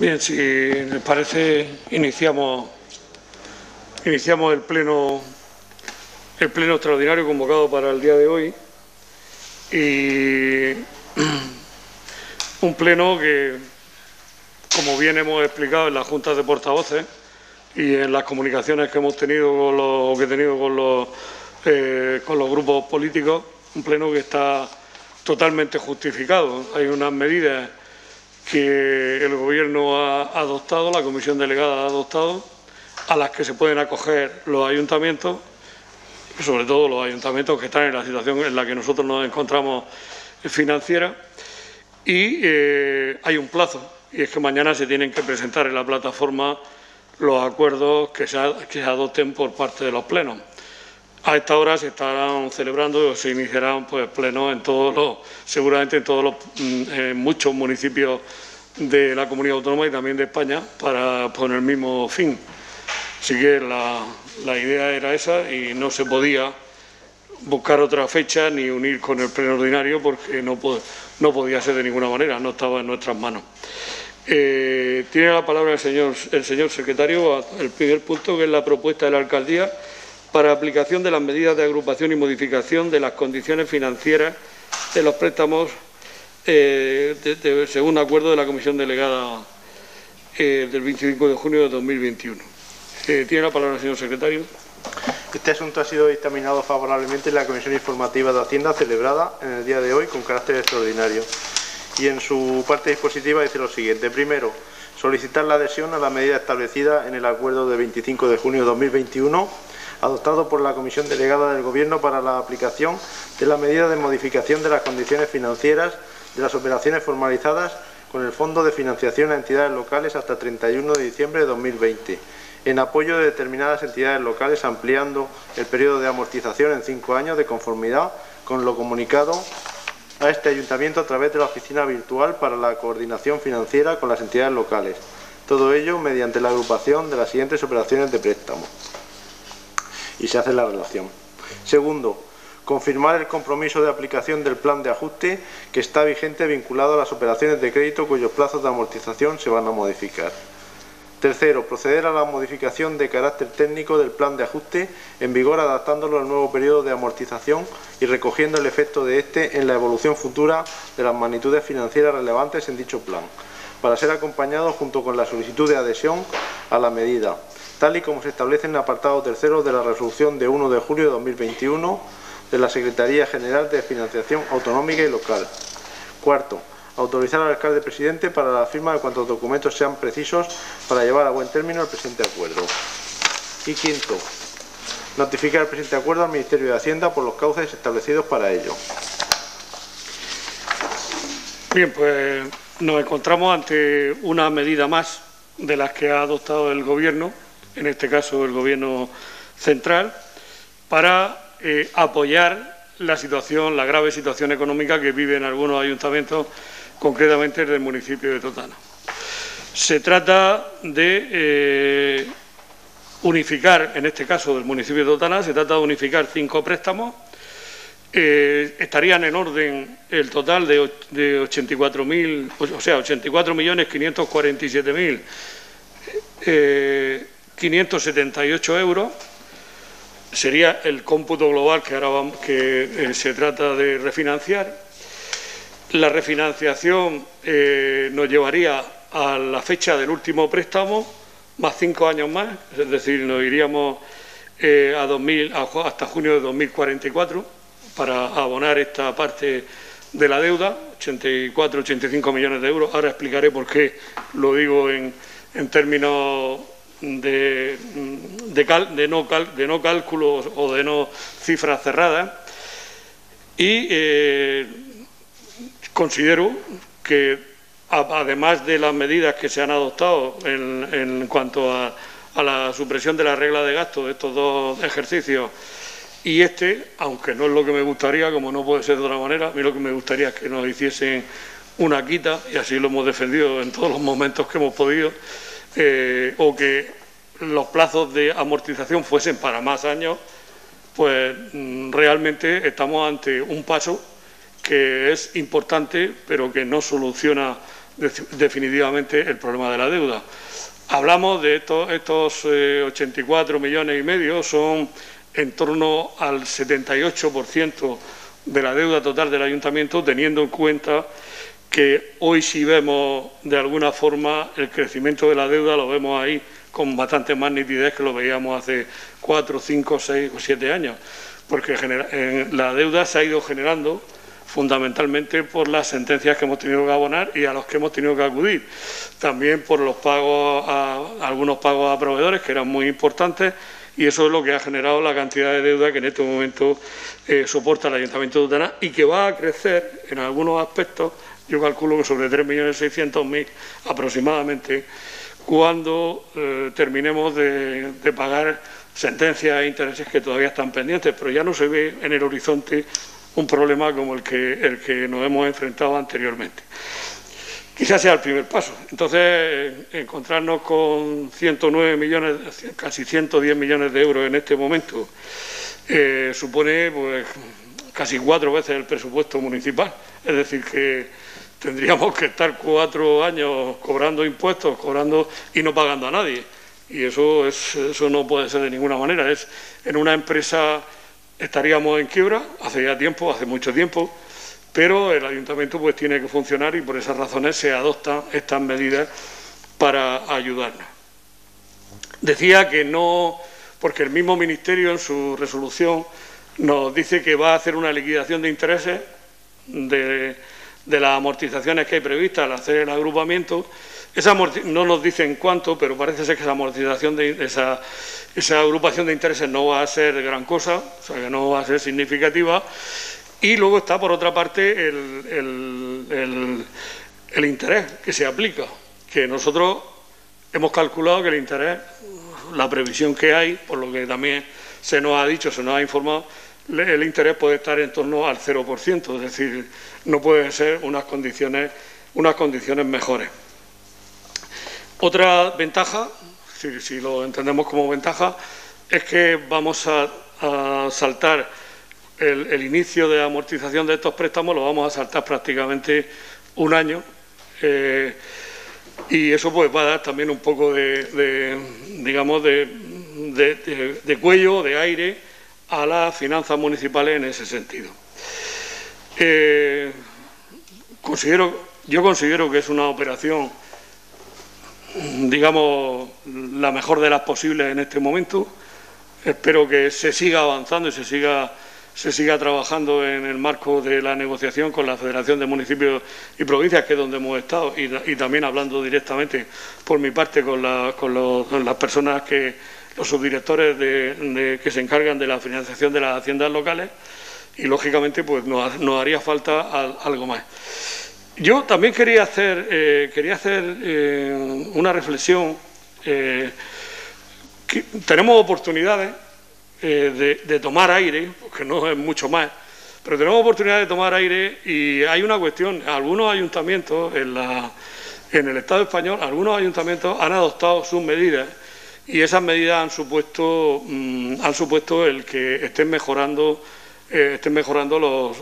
Bien, si les parece, iniciamos el pleno extraordinario convocado para el día de hoy. Y un pleno que, como bien hemos explicado en las juntas de portavoces y en las comunicaciones que hemos tenido con los grupos políticos, un pleno que está totalmente justificado. Hay unas medidas que el Gobierno ha adoptado, la Comisión Delegada ha adoptado, a las que se pueden acoger los ayuntamientos, sobre todo los ayuntamientos que están en la situación en la que nosotros nos encontramos financiera, y hay un plazo, y es que mañana se tienen que presentar en la plataforma los acuerdos que se adopten por parte de los plenos. A esta hora se estarán celebrando o se iniciarán plenos seguramente en todos los muchos municipios de la comunidad autónoma y también de España con el mismo fin. Así que la idea era esa y no se podía buscar otra fecha ni unir con el pleno ordinario porque no podía ser de ninguna manera, no estaba en nuestras manos. Tiene la palabra el señor secretario, el primer punto, que es la propuesta de la alcaldía para aplicación de las medidas de agrupación y modificación de las condiciones financieras de los préstamos según acuerdo de la Comisión Delegada del 25 de junio de 2021. Tiene la palabra el señor secretario. Este asunto ha sido dictaminado favorablemente en la Comisión Informativa de Hacienda celebrada en el día de hoy con carácter extraordinario. Y en su parte dispositiva dice lo siguiente. Primero, solicitar la adhesión a la medida establecida en el acuerdo de 25 de junio de 2021 adoptado por la Comisión Delegada del Gobierno para la aplicación de la medida de modificación de las condiciones financieras de las operaciones formalizadas con el Fondo de Financiación a Entidades Locales hasta 31 de diciembre de 2020, en apoyo de determinadas entidades locales, ampliando el periodo de amortización en 5 años de conformidad con lo comunicado a este ayuntamiento a través de la Oficina Virtual para la Coordinación Financiera con las entidades locales. Todo ello mediante la agrupación de las siguientes operaciones de préstamo. Y se hace la relación. Segundo, confirmar el compromiso de aplicación del plan de ajuste que está vigente vinculado a las operaciones de crédito cuyos plazos de amortización se van a modificar. Tercero, proceder a la modificación de carácter técnico del plan de ajuste en vigor adaptándolo al nuevo periodo de amortización y recogiendo el efecto de este en la evolución futura de las magnitudes financieras relevantes en dicho plan, para ser acompañado junto con la solicitud de adhesión a la medida, tal y como se establece en el apartado tercero de la resolución de 1 de julio de 2021 de la Secretaría General de Financiación Autonómica y Local. Cuarto, autorizar al alcalde presidente para la firma de cuantos documentos sean precisos para llevar a buen término el presente acuerdo. Y quinto, notificar el presente acuerdo al Ministerio de Hacienda por los cauces establecidos para ello. Bien, pues nos encontramos ante una medida más de las que ha adoptado el Gobierno, en este caso el Gobierno central, para apoyar la grave situación económica que viven algunos ayuntamientos, concretamente del municipio de Totana. Se trata de unificar, en este caso del municipio de Totana, se trata de unificar 5 préstamos. Estarían en orden el total de 84.547.578 euros. Sería el cómputo global que se trata de refinanciar. La refinanciación nos llevaría a la fecha del último préstamo, más 5 años más, es decir, nos iríamos hasta junio de 2044 para abonar esta parte de la deuda, 85 millones de euros. Ahora explicaré por qué lo digo en términos de no cálculos o de no cifras cerradas. Y considero que, además de las medidas que se han adoptado en cuanto a la supresión de la regla de gasto de estos 2 ejercicios y aunque no es lo que me gustaría, como no puede ser de otra manera, a mí lo que me gustaría es que nos hiciesen una quita, y así lo hemos defendido en todos los momentos que hemos podido, o que los plazos de amortización fuesen para más años, pues realmente estamos ante un paso que es importante, pero que no soluciona definitivamente el problema de la deuda. Hablamos de estos 84,5 millones, son en torno al 78% de la deuda total del ayuntamiento, teniendo en cuenta que hoy sí vemos de alguna forma el crecimiento de la deuda, lo vemos ahí con bastante más nitidez que lo veíamos hace 4, 5, 6 o 7 años, porque la deuda se ha ido generando fundamentalmente por las sentencias que hemos tenido que abonar y a los que hemos tenido que acudir. También por los pagos algunos pagos a proveedores que eran muy importantes, y eso es lo que ha generado la cantidad de deuda que en este momento soporta el Ayuntamiento de Utana y que va a crecer en algunos aspectos, yo calculo que sobre 3.600.000 aproximadamente, cuando terminemos de pagar sentencias e intereses que todavía están pendientes, pero ya no se ve en el horizonte un problema como el que nos hemos enfrentado anteriormente. Quizás sea el primer paso. Entonces, encontrarnos con 109 millones, casi 110 millones de euros en este momento, supone pues casi 4 veces el presupuesto municipal. Es decir, que tendríamos que estar 4 años cobrando impuestos, y no pagando a nadie. Y eso no puede ser de ninguna manera. En una empresa estaríamos en quiebra hace ya tiempo, hace mucho tiempo, pero el ayuntamiento pues tiene que funcionar y por esas razones se adoptan estas medidas para ayudarnos. Decía que no, porque el mismo Ministerio en su resolución nos dice que va a hacer una liquidación de intereses de las amortizaciones que hay previstas al hacer el agrupamiento. No nos dicen cuánto, pero parece ser que esa amortización esa agrupación de intereses no va a ser gran cosa, o sea que no va a ser significativa. Y luego está, por otra parte, el interés que se aplica, que nosotros hemos calculado que el interés, la previsión que hay, por lo que también se nos ha dicho, se nos ha informado, el interés puede estar en torno al 0%, es decir, no pueden ser unas condiciones mejores. Otra ventaja, si lo entendemos como ventaja, es que vamos a saltar el inicio de amortización de estos préstamos, lo vamos a saltar prácticamente un año, y eso pues va a dar también un poco de cuello, de aire a las finanzas municipales en ese sentido. Yo considero que es una operación, digamos, la mejor de las posibles en este momento. Espero que se siga avanzando y se siga trabajando en el marco de la negociación con la Federación de Municipios y Provincias, que es donde hemos estado, y también hablando directamente por mi parte con las personas los subdirectores que se encargan de la financiación de las haciendas locales, y lógicamente pues nos haría falta algo más. Yo también quería hacer una reflexión. Tenemos oportunidades de tomar aire, porque no es mucho más, pero tenemos oportunidad de tomar aire, y hay una cuestión. Algunos ayuntamientos en el Estado español, algunos ayuntamientos han adoptado sus medidas, y esas medidas han supuesto el que estén mejorando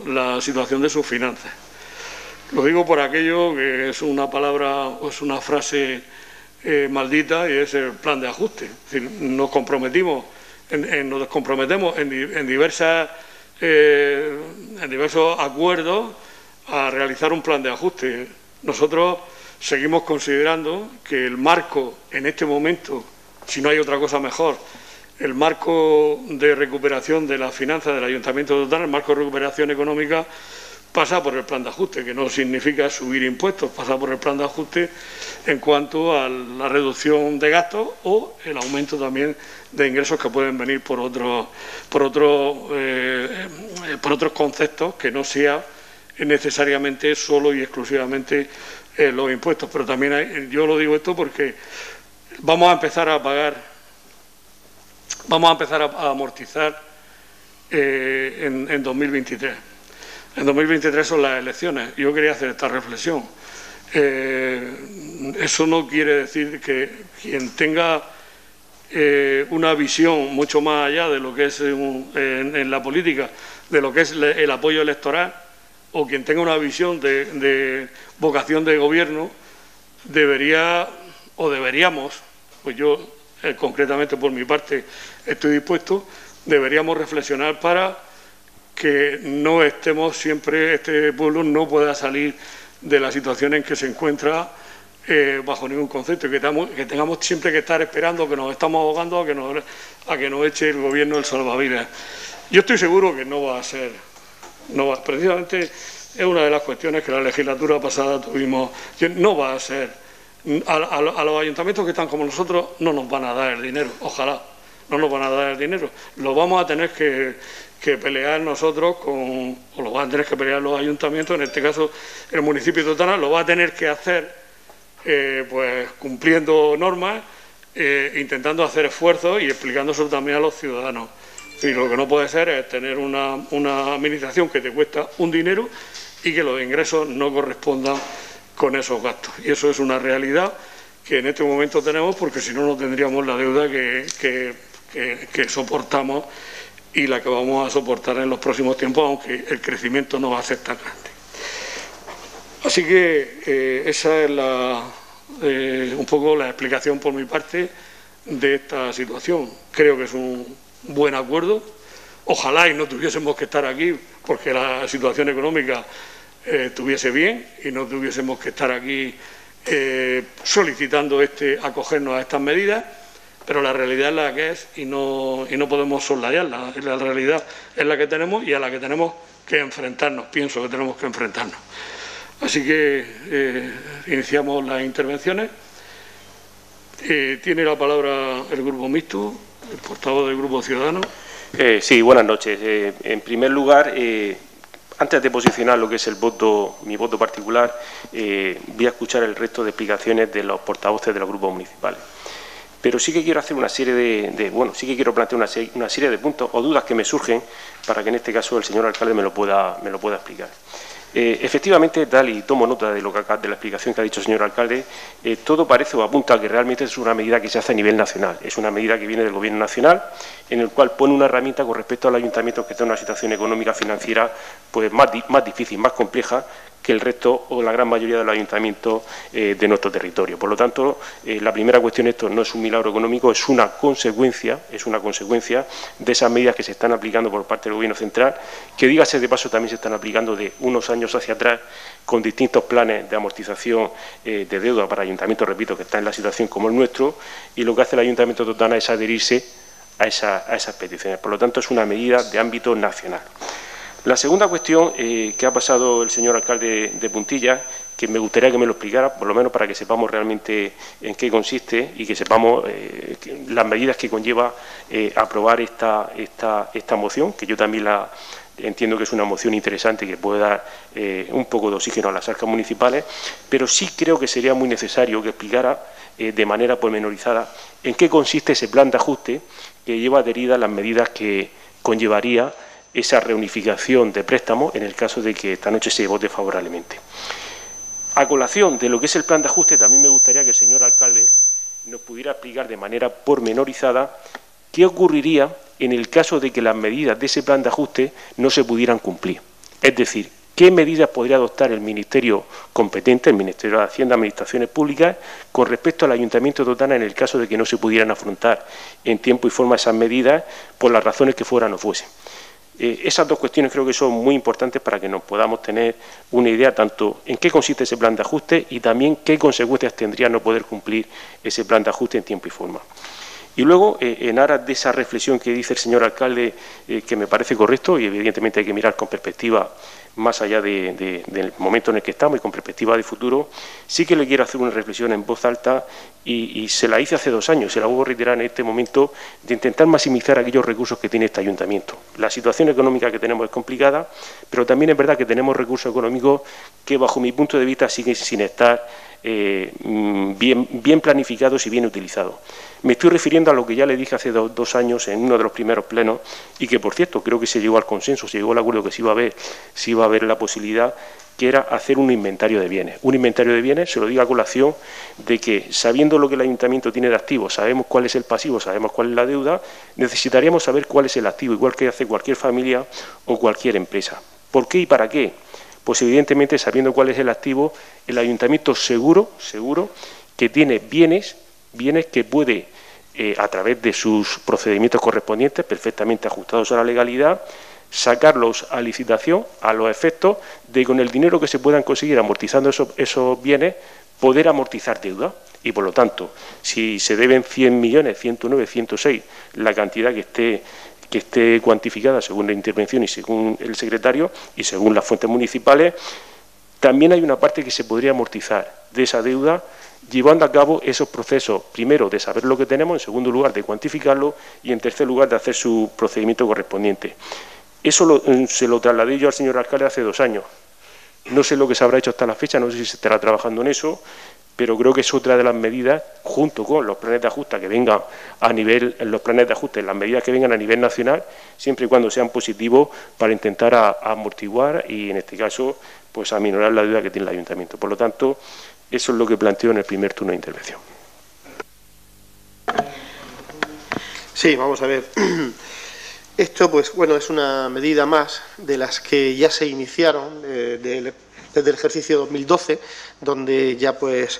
la situación de sus finanzas. Lo digo por aquello que es una palabra o es una frase maldita, y es el plan de ajuste. Es decir, nos comprometemos en diversos acuerdos a realizar un plan de ajuste. Nosotros seguimos considerando que el marco en este momento, si no hay otra cosa mejor, el marco de recuperación de las finanzas del Ayuntamiento de Utana, el marco de recuperación económica, pasa por el plan de ajuste, que no significa subir impuestos, pasa por el plan de ajuste en cuanto a la reducción de gastos o el aumento también de ingresos que pueden venir por otros conceptos, que no sea necesariamente solo y exclusivamente los impuestos. Pero también yo lo digo esto porque vamos a empezar a amortizar en 2023. En 2023 son las elecciones. Yo quería hacer esta reflexión. Eso no quiere decir que quien tenga una visión mucho más allá de lo que es en la política, de lo que es el apoyo electoral, o quien tenga una visión de vocación de gobierno, deberíamos, pues yo concretamente por mi parte estoy dispuesto, deberíamos reflexionar para que no estemos siempre, este pueblo no pueda salir de la situación en que se encuentra bajo ningún concepto, y que tengamos siempre que estar esperando que nos estamos ahogando a que nos eche el gobierno el salvavidas. Yo estoy seguro que no va a ser, precisamente es una de las cuestiones que la legislatura pasada tuvimos, no va a ser, a los ayuntamientos que están como nosotros no nos van a dar el dinero, ojalá, no nos van a dar el dinero, lo vamos a tener que pelear nosotros o lo van a tener que pelear los ayuntamientos, en este caso el municipio de Totana lo va a tener que hacer pues cumpliendo normas, intentando hacer esfuerzos y explicándoselo también a los ciudadanos. Y lo que no puede ser es tener una administración que te cuesta un dinero y que los ingresos no correspondan con esos gastos. Y eso es una realidad que en este momento tenemos, porque si no, no tendríamos la deuda que soportamos y la que vamos a soportar en los próximos tiempos, aunque el crecimiento no va a ser tan grande. Así que esa es un poco la explicación por mi parte de esta situación. Creo que es un buen acuerdo. Ojalá y no tuviésemos que estar aquí porque la situación económica estuviese bien y no tuviésemos que estar aquí solicitando acogernos a estas medidas, pero la realidad es la que es y no podemos soslayarla. La realidad es la que tenemos y a la que tenemos que enfrentarnos, pienso que tenemos que enfrentarnos. Así que iniciamos las intervenciones. Tiene la palabra el Grupo Mixto, el portavoz del Grupo Ciudadano. Sí, buenas noches. En primer lugar, antes de posicionar lo que es mi voto particular, voy a escuchar el resto de explicaciones de los portavoces de los grupos municipales. Pero sí que quiero hacer sí que quiero plantear una serie de puntos o dudas que me surgen para que en este caso el señor alcalde me lo pueda explicar. Efectivamente, tal y tomo nota de la explicación que ha dicho el señor alcalde, todo parece o apunta a que realmente es una medida que se hace a nivel nacional. Es una medida que viene del Gobierno nacional, en el cual pone una herramienta con respecto al ayuntamiento que está en una situación económica financiera pues más difícil, más compleja que el resto o la gran mayoría de los ayuntamientos de nuestro territorio. Por lo tanto, la primera cuestión, esto no es un milagro económico, es una consecuencia de esas medidas que se están aplicando por parte del Gobierno central, que dígase de paso también se están aplicando de unos años hacia atrás con distintos planes de amortización de deuda para ayuntamientos, repito, que están en la situación como el nuestro, y lo que hace el Ayuntamiento de Totana es adherirse a esas peticiones. Por lo tanto, es una medida de ámbito nacional. La segunda cuestión que ha pasado el señor alcalde de Puntillas, que me gustaría que me lo explicara, por lo menos para que sepamos realmente en qué consiste y que sepamos las medidas que conlleva aprobar esta moción, que yo también entiendo que es una moción interesante que puede dar un poco de oxígeno a las arcas municipales, pero sí creo que sería muy necesario que explicara de manera pormenorizada en qué consiste ese plan de ajuste que lleva adheridas las medidas que conllevaría esa reunificación de préstamos en el caso de que esta noche se vote favorablemente. A colación de lo que es el plan de ajuste, también me gustaría que el señor alcalde nos pudiera explicar de manera pormenorizada qué ocurriría en el caso de que las medidas de ese plan de ajuste no se pudieran cumplir. Es decir, qué medidas podría adoptar el Ministerio competente, el Ministerio de Hacienda y Administraciones Públicas, con respecto al Ayuntamiento de Totana en el caso de que no se pudieran afrontar en tiempo y forma esas medidas por las razones que fueran o fuesen. Esas dos cuestiones creo que son muy importantes para que nos podamos tener una idea tanto en qué consiste ese plan de ajuste y también qué consecuencias tendría no poder cumplir ese plan de ajuste en tiempo y forma. Y luego, en aras de esa reflexión que dice el señor alcalde, que me parece correcto y evidentemente hay que mirar con perspectiva más allá del momento en el que estamos y con perspectiva de futuro, sí que le quiero hacer una reflexión en voz alta y se la hice hace 2 años, se la voy a reiterar en este momento, de intentar maximizar aquellos recursos que tiene este ayuntamiento. La situación económica que tenemos es complicada, pero también es verdad que tenemos recursos económicos que, bajo mi punto de vista, siguen sin estar bien planificados y bien utilizados. Me estoy refiriendo a lo que ya le dije hace 2 años en uno de los primeros plenos y que, por cierto, creo que se llegó al consenso, se llegó al acuerdo que sí iba a haber la posibilidad, que era hacer un inventario de bienes. Un inventario de bienes, se lo digo a colación, de que sabiendo lo que el ayuntamiento tiene de activos, sabemos cuál es el pasivo, sabemos cuál es la deuda, necesitaríamos saber cuál es el activo, igual que hace cualquier familia o cualquier empresa. ¿Por qué y para qué? pues evidentemente, sabiendo cuál es el activo, el ayuntamiento seguro que tiene bienes que puede, a través de sus procedimientos correspondientes, perfectamente ajustados a la legalidad, sacarlos a licitación a los efectos de, con el dinero que se puedan conseguir amortizando esos bienes, poder amortizar deuda. Y, por lo tanto, si se deben 100 millones, 109, 106, la cantidad que esté cuantificada según la intervención y según el secretario y según las fuentes municipales, también hay una parte que se podría amortizar de esa deuda, llevando a cabo esos procesos, primero, de saber lo que tenemos, en segundo lugar, de cuantificarlo y, en tercer lugar, de hacer su procedimiento correspondiente. Eso se lo trasladé yo al señor alcalde hace 2 años. No sé lo que se habrá hecho hasta la fecha, no sé si se estará trabajando en eso, pero creo que es otra de las medidas, junto con los planes de ajuste que vengan a nivel, los planes de ajuste, las medidas que vengan a nivel nacional, siempre y cuando sean positivos para intentar amortiguar y, en este caso, pues aminorar la deuda que tiene el ayuntamiento. Por lo tanto, eso es lo que planteo en el primer turno de intervención. Sí, vamos a ver. Esto, pues bueno, es una medida más de las que ya se iniciaron desde el ejercicio 2012, donde ya pues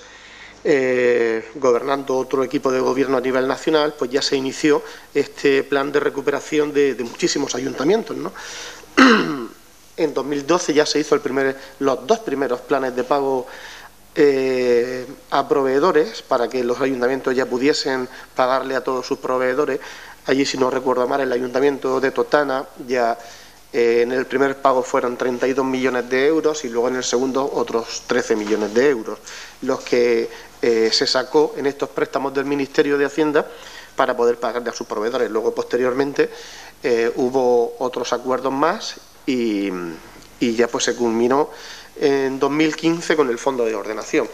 gobernando otro equipo de gobierno a nivel nacional, pues ya se inició este plan de recuperación de muchísimos ayuntamientos, ¿no? En 2012 ya se hizo los 2 primeros planes de pago a proveedores para que los ayuntamientos ya pudiesen pagarle a todos sus proveedores. Allí, si no recuerdo mal, el ayuntamiento de Totana ya en el primer pago fueron 32 millones de euros y luego en el segundo otros 13 millones de euros, los que se sacó en estos préstamos del Ministerio de Hacienda para poder pagarle a sus proveedores. Luego, posteriormente, hubo otros acuerdos más y ya pues se culminó en 2015 con el Fondo de Ordenación.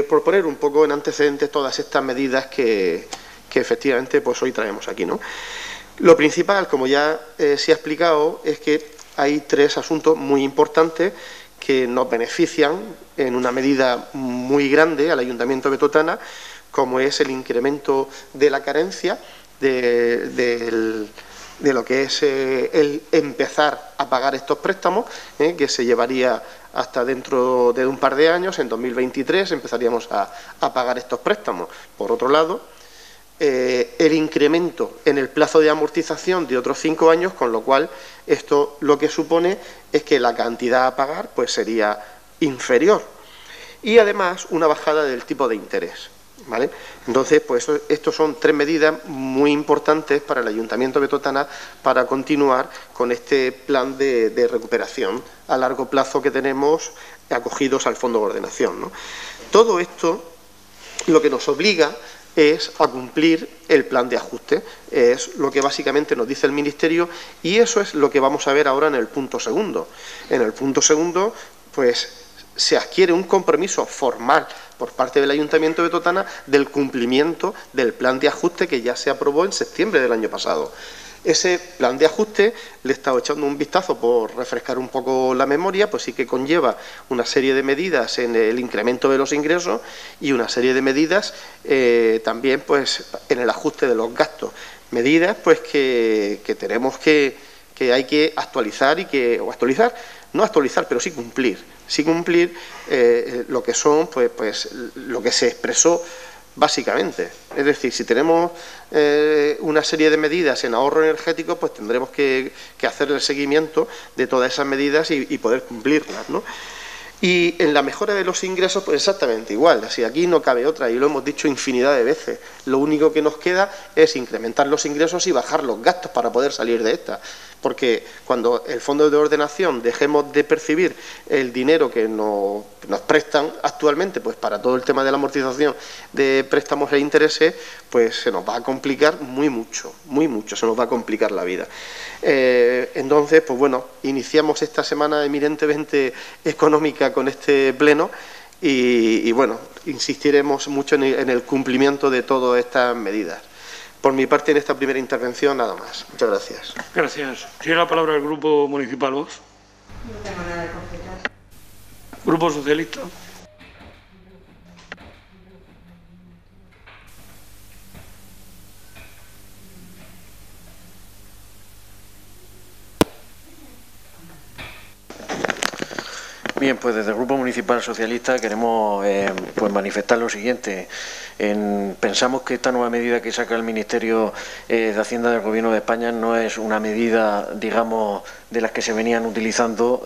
Por poner un poco en antecedentes todas estas medidas que efectivamente pues hoy traemos aquí, ¿no? Lo principal, como ya se ha explicado, es que hay 3 asuntos muy importantes que nos benefician en una medida muy grande al Ayuntamiento de Totana, como es el incremento de la carencia, de lo que es el empezar a pagar estos préstamos, que se llevaría hasta dentro de un par de años, en 2023 empezaríamos a pagar estos préstamos. Por otro lado, el incremento en el plazo de amortización de otros 5 años, con lo cual esto lo que supone es que la cantidad a pagar pues sería inferior. Y además una bajada del tipo de interés, ¿vale? Entonces, pues estos son 3 medidas muy importantes para el Ayuntamiento de Totana para continuar con este plan de recuperación a largo plazo que tenemos acogidos al Fondo de Ordenación, ¿no? Todo esto lo que nos obliga es a cumplir el plan de ajuste, es lo que básicamente nos dice el Ministerio y eso es lo que vamos a ver ahora en el punto segundo. En el punto segundo, pues se adquiere un compromiso formal por parte del Ayuntamiento de Totana del cumplimiento del plan de ajuste que ya se aprobó en septiembre del año pasado. Ese plan de ajuste, le he estado echando un vistazo por refrescar un poco la memoria, pues sí que conlleva una serie de medidas en el incremento de los ingresos y una serie de medidas también pues en el ajuste de los gastos. Medidas pues que tenemos que hay que actualizar no actualizar, pero sí cumplir lo que son pues lo que se expresó básicamente. Es decir, si tenemos una serie de medidas en ahorro energético, pues tendremos que hacer el seguimiento de todas esas medidas y poder cumplirlas, ¿no? Y en la mejora de los ingresos, pues exactamente igual. Así, aquí no cabe otra, y lo hemos dicho infinidad de veces. Lo único que nos queda es incrementar los ingresos y bajar los gastos para poder salir de esta. Porque cuando el Fondo de Ordenación dejemos de percibir el dinero que nos prestan actualmente, pues para todo el tema de la amortización de préstamos e intereses, pues se nos va a complicar muy mucho, se nos va a complicar la vida. Entonces, pues bueno, iniciamos esta semana eminentemente económica con este pleno y bueno, insistiremos mucho en el cumplimiento de todas estas medidas. Por mi parte, en esta primera intervención, nada más. Muchas gracias. Gracias. Tiene la palabra el Grupo Municipal Vox. No tengo nada que completar. Grupo Socialista. Bien, pues desde el Grupo Municipal Socialista queremos pues manifestar lo siguiente. Pensamos que esta nueva medida que saca el Ministerio de Hacienda del Gobierno de España no es una medida, digamos, de las que se venían utilizando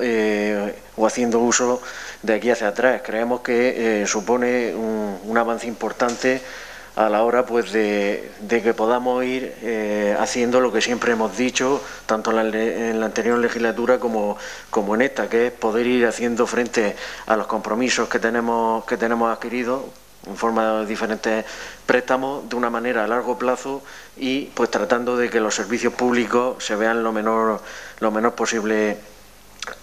o haciendo uso de aquí hacia atrás. Creemos que supone un avance importante a la hora pues de que podamos ir haciendo lo que siempre hemos dicho, tanto en la anterior legislatura como en esta, que es poder ir haciendo frente a los compromisos que tenemos adquiridos en forma de diferentes préstamos de una manera a largo plazo y pues tratando de que los servicios públicos se vean lo menor posible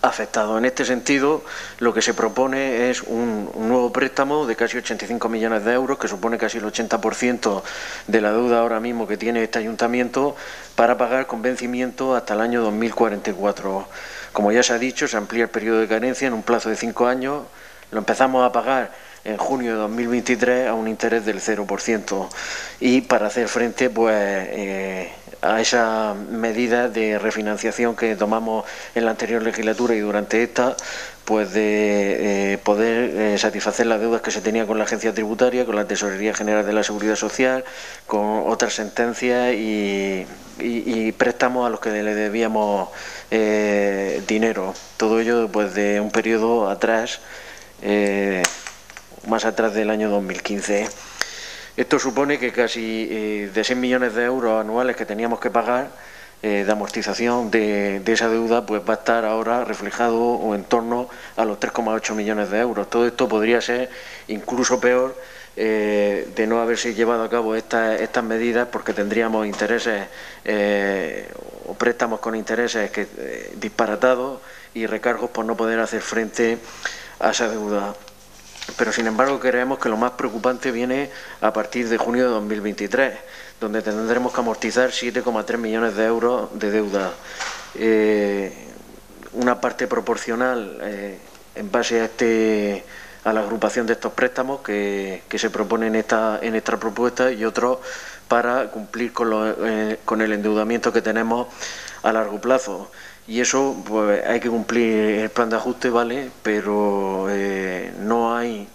afectado. En este sentido, lo que se propone es un nuevo préstamo de casi 85 millones de euros, que supone casi el 80% de la deuda ahora mismo que tiene este ayuntamiento, para pagar con vencimiento hasta el año 2044. Como ya se ha dicho, se amplía el periodo de carencia en un plazo de 5 años. Lo empezamos a pagar en junio de 2023 a un interés del 0%. Y para hacer frente pues a esa medida de refinanciación que tomamos en la anterior legislatura y durante esta, pues de poder satisfacer las deudas que se tenía con la Agencia Tributaria, con la Tesorería General de la Seguridad Social, con otras sentencias y préstamos a los que le debíamos dinero. Todo ello pues de un periodo atrás, más atrás del año 2015. Esto supone que casi de 6 millones de euros anuales que teníamos que pagar de amortización de esa deuda, pues va a estar ahora reflejado o en torno a los 3,8 millones de euros. Todo esto podría ser incluso peor de no haberse llevado a cabo estas medidas, porque tendríamos intereses o préstamos con intereses disparatados y recargos por no poder hacer frente a esa deuda. Pero, sin embargo, creemos que lo más preocupante viene a partir de junio de 2023, donde tendremos que amortizar 7,3 millones de euros de deuda. Una parte proporcional en base a la agrupación de estos préstamos que se propone en esta propuesta, y otros para cumplir con el endeudamiento que tenemos a largo plazo. Y eso, pues hay que cumplir el plan de ajuste, ¿vale? Pero no hay,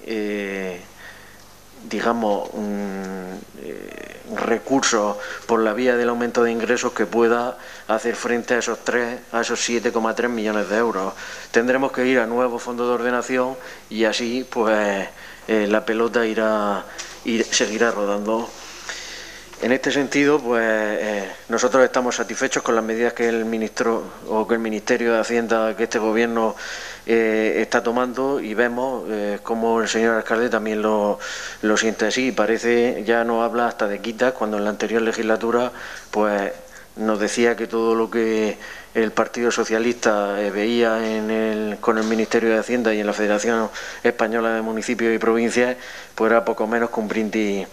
digamos, recursos por la vía del aumento de ingresos que pueda hacer frente a esos 7,3 millones de euros. Tendremos que ir a nuevos fondos de ordenación y así, pues, la pelota seguirá rodando. En este sentido, pues nosotros estamos satisfechos con las medidas que el Ministerio de Hacienda, que este Gobierno está tomando, y vemos cómo el señor alcalde también lo siente así. Parece, ya nos habla hasta de quitas, cuando en la anterior legislatura pues nos decía que todo lo que el Partido Socialista veía con el Ministerio de Hacienda y en la Federación Española de Municipios y Provincias, pues era poco menos que un brindis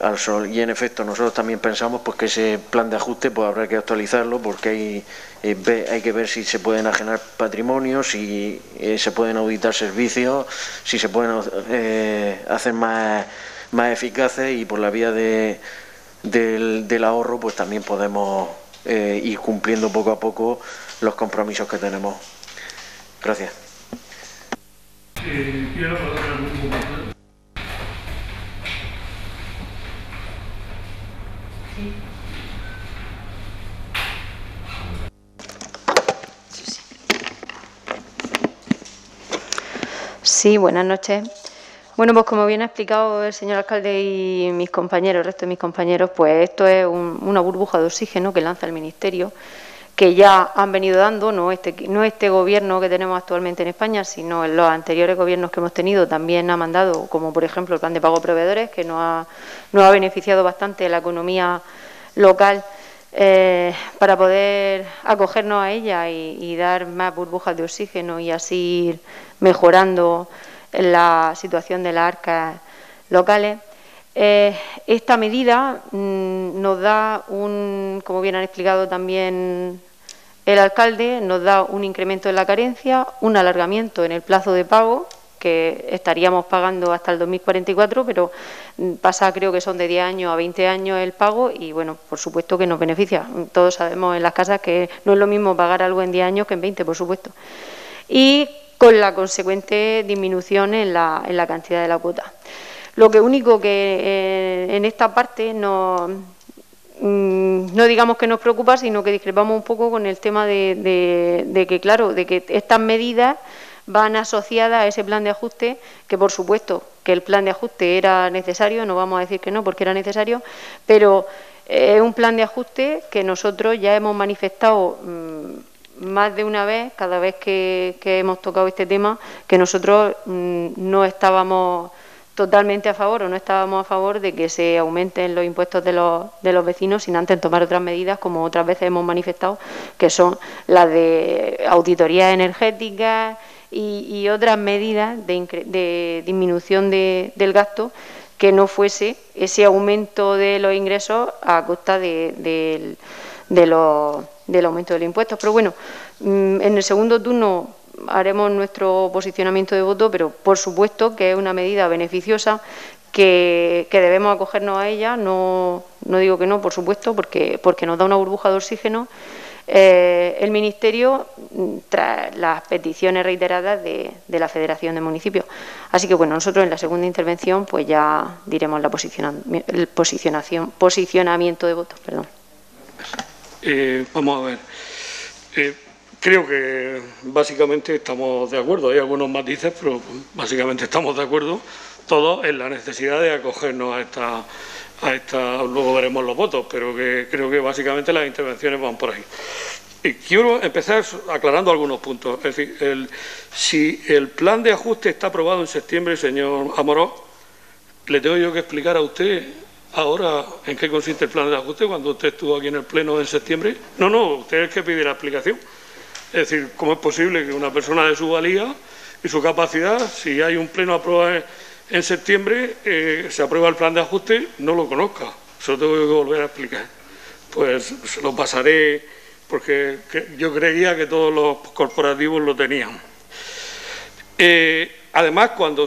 al sol. Y en efecto nosotros también pensamos pues que ese plan de ajuste pues habrá que actualizarlo, porque hay que ver si se pueden enajenar patrimonios, si se pueden auditar servicios, si se pueden hacer más eficaces, y por la vía del ahorro pues también podemos ir cumpliendo poco a poco los compromisos que tenemos. Gracias. Sí, buenas noches. Bueno, pues como bien ha explicado el señor alcalde y mis compañeros, el resto de mis compañeros, pues esto es una burbuja de oxígeno que lanza el Ministerio, que ya han venido dando, no este Gobierno que tenemos actualmente en España, sino en los anteriores gobiernos que hemos tenido también ha mandado, como por ejemplo el plan de pago a proveedores, que nos ha beneficiado bastante la economía local, para poder acogernos a ella y dar más burbujas de oxígeno y así ir mejorando la situación de las arcas locales. Esta medida nos da como bien han explicado también el alcalde, nos da un incremento en la carencia, un alargamiento en el plazo de pago, que estaríamos pagando hasta el 2044, pero pasa, creo que son de 10 años a 20 años el pago, y bueno, por supuesto que nos beneficia. Todos sabemos en las casas que no es lo mismo pagar algo en 10 años que en 20, por supuesto. Y con la consecuente disminución en la cantidad de la cuota. Lo que único que en esta parte no digamos que nos preocupa, sino que discrepamos un poco con el tema de que, claro, de que estas medidas van asociadas a ese plan de ajuste, que por supuesto que el plan de ajuste era necesario, no vamos a decir que no, porque era necesario, pero es un plan de ajuste que nosotros ya hemos manifestado más de una vez, cada vez que hemos tocado este tema, que nosotros no estábamos totalmente a favor o no estábamos a favor de que se aumenten los impuestos de los vecinos sin antes tomar otras medidas, como otras veces hemos manifestado, que son las de auditorías energéticas y otras medidas de disminución del gasto, que no fuese ese aumento de los ingresos a costa del aumento de los impuestos. Pero bueno, en el segundo turno haremos nuestro posicionamiento de voto, pero por supuesto que es una medida beneficiosa que debemos acogernos a ella. No digo que no, por supuesto, porque nos da una burbuja de oxígeno el Ministerio tras las peticiones reiteradas de la Federación de Municipios. Así que bueno, nosotros en la segunda intervención pues ya diremos el posicionamiento de votos. Perdón. Vamos a ver. Creo que básicamente estamos de acuerdo. Hay algunos matices, pero básicamente estamos de acuerdo todos en la necesidad de acogernos a esta, luego veremos los votos, pero que creo que básicamente las intervenciones van por ahí. Y quiero empezar aclarando algunos puntos. Es decir, si el plan de ajuste está aprobado en septiembre, señor Amorós, le tengo yo que explicar a usted ahora en qué consiste el plan de ajuste cuando usted estuvo aquí en el Pleno en septiembre. No, usted es el que pide la explicación. Es decir, ¿cómo es posible que una persona de su valía y su capacidad, si hay un pleno aprobado en septiembre, se aprueba el plan de ajuste, no lo conozca? Eso tengo que volver a explicar. Pues se lo pasaré, porque yo creía que todos los corporativos lo tenían. Además, cuando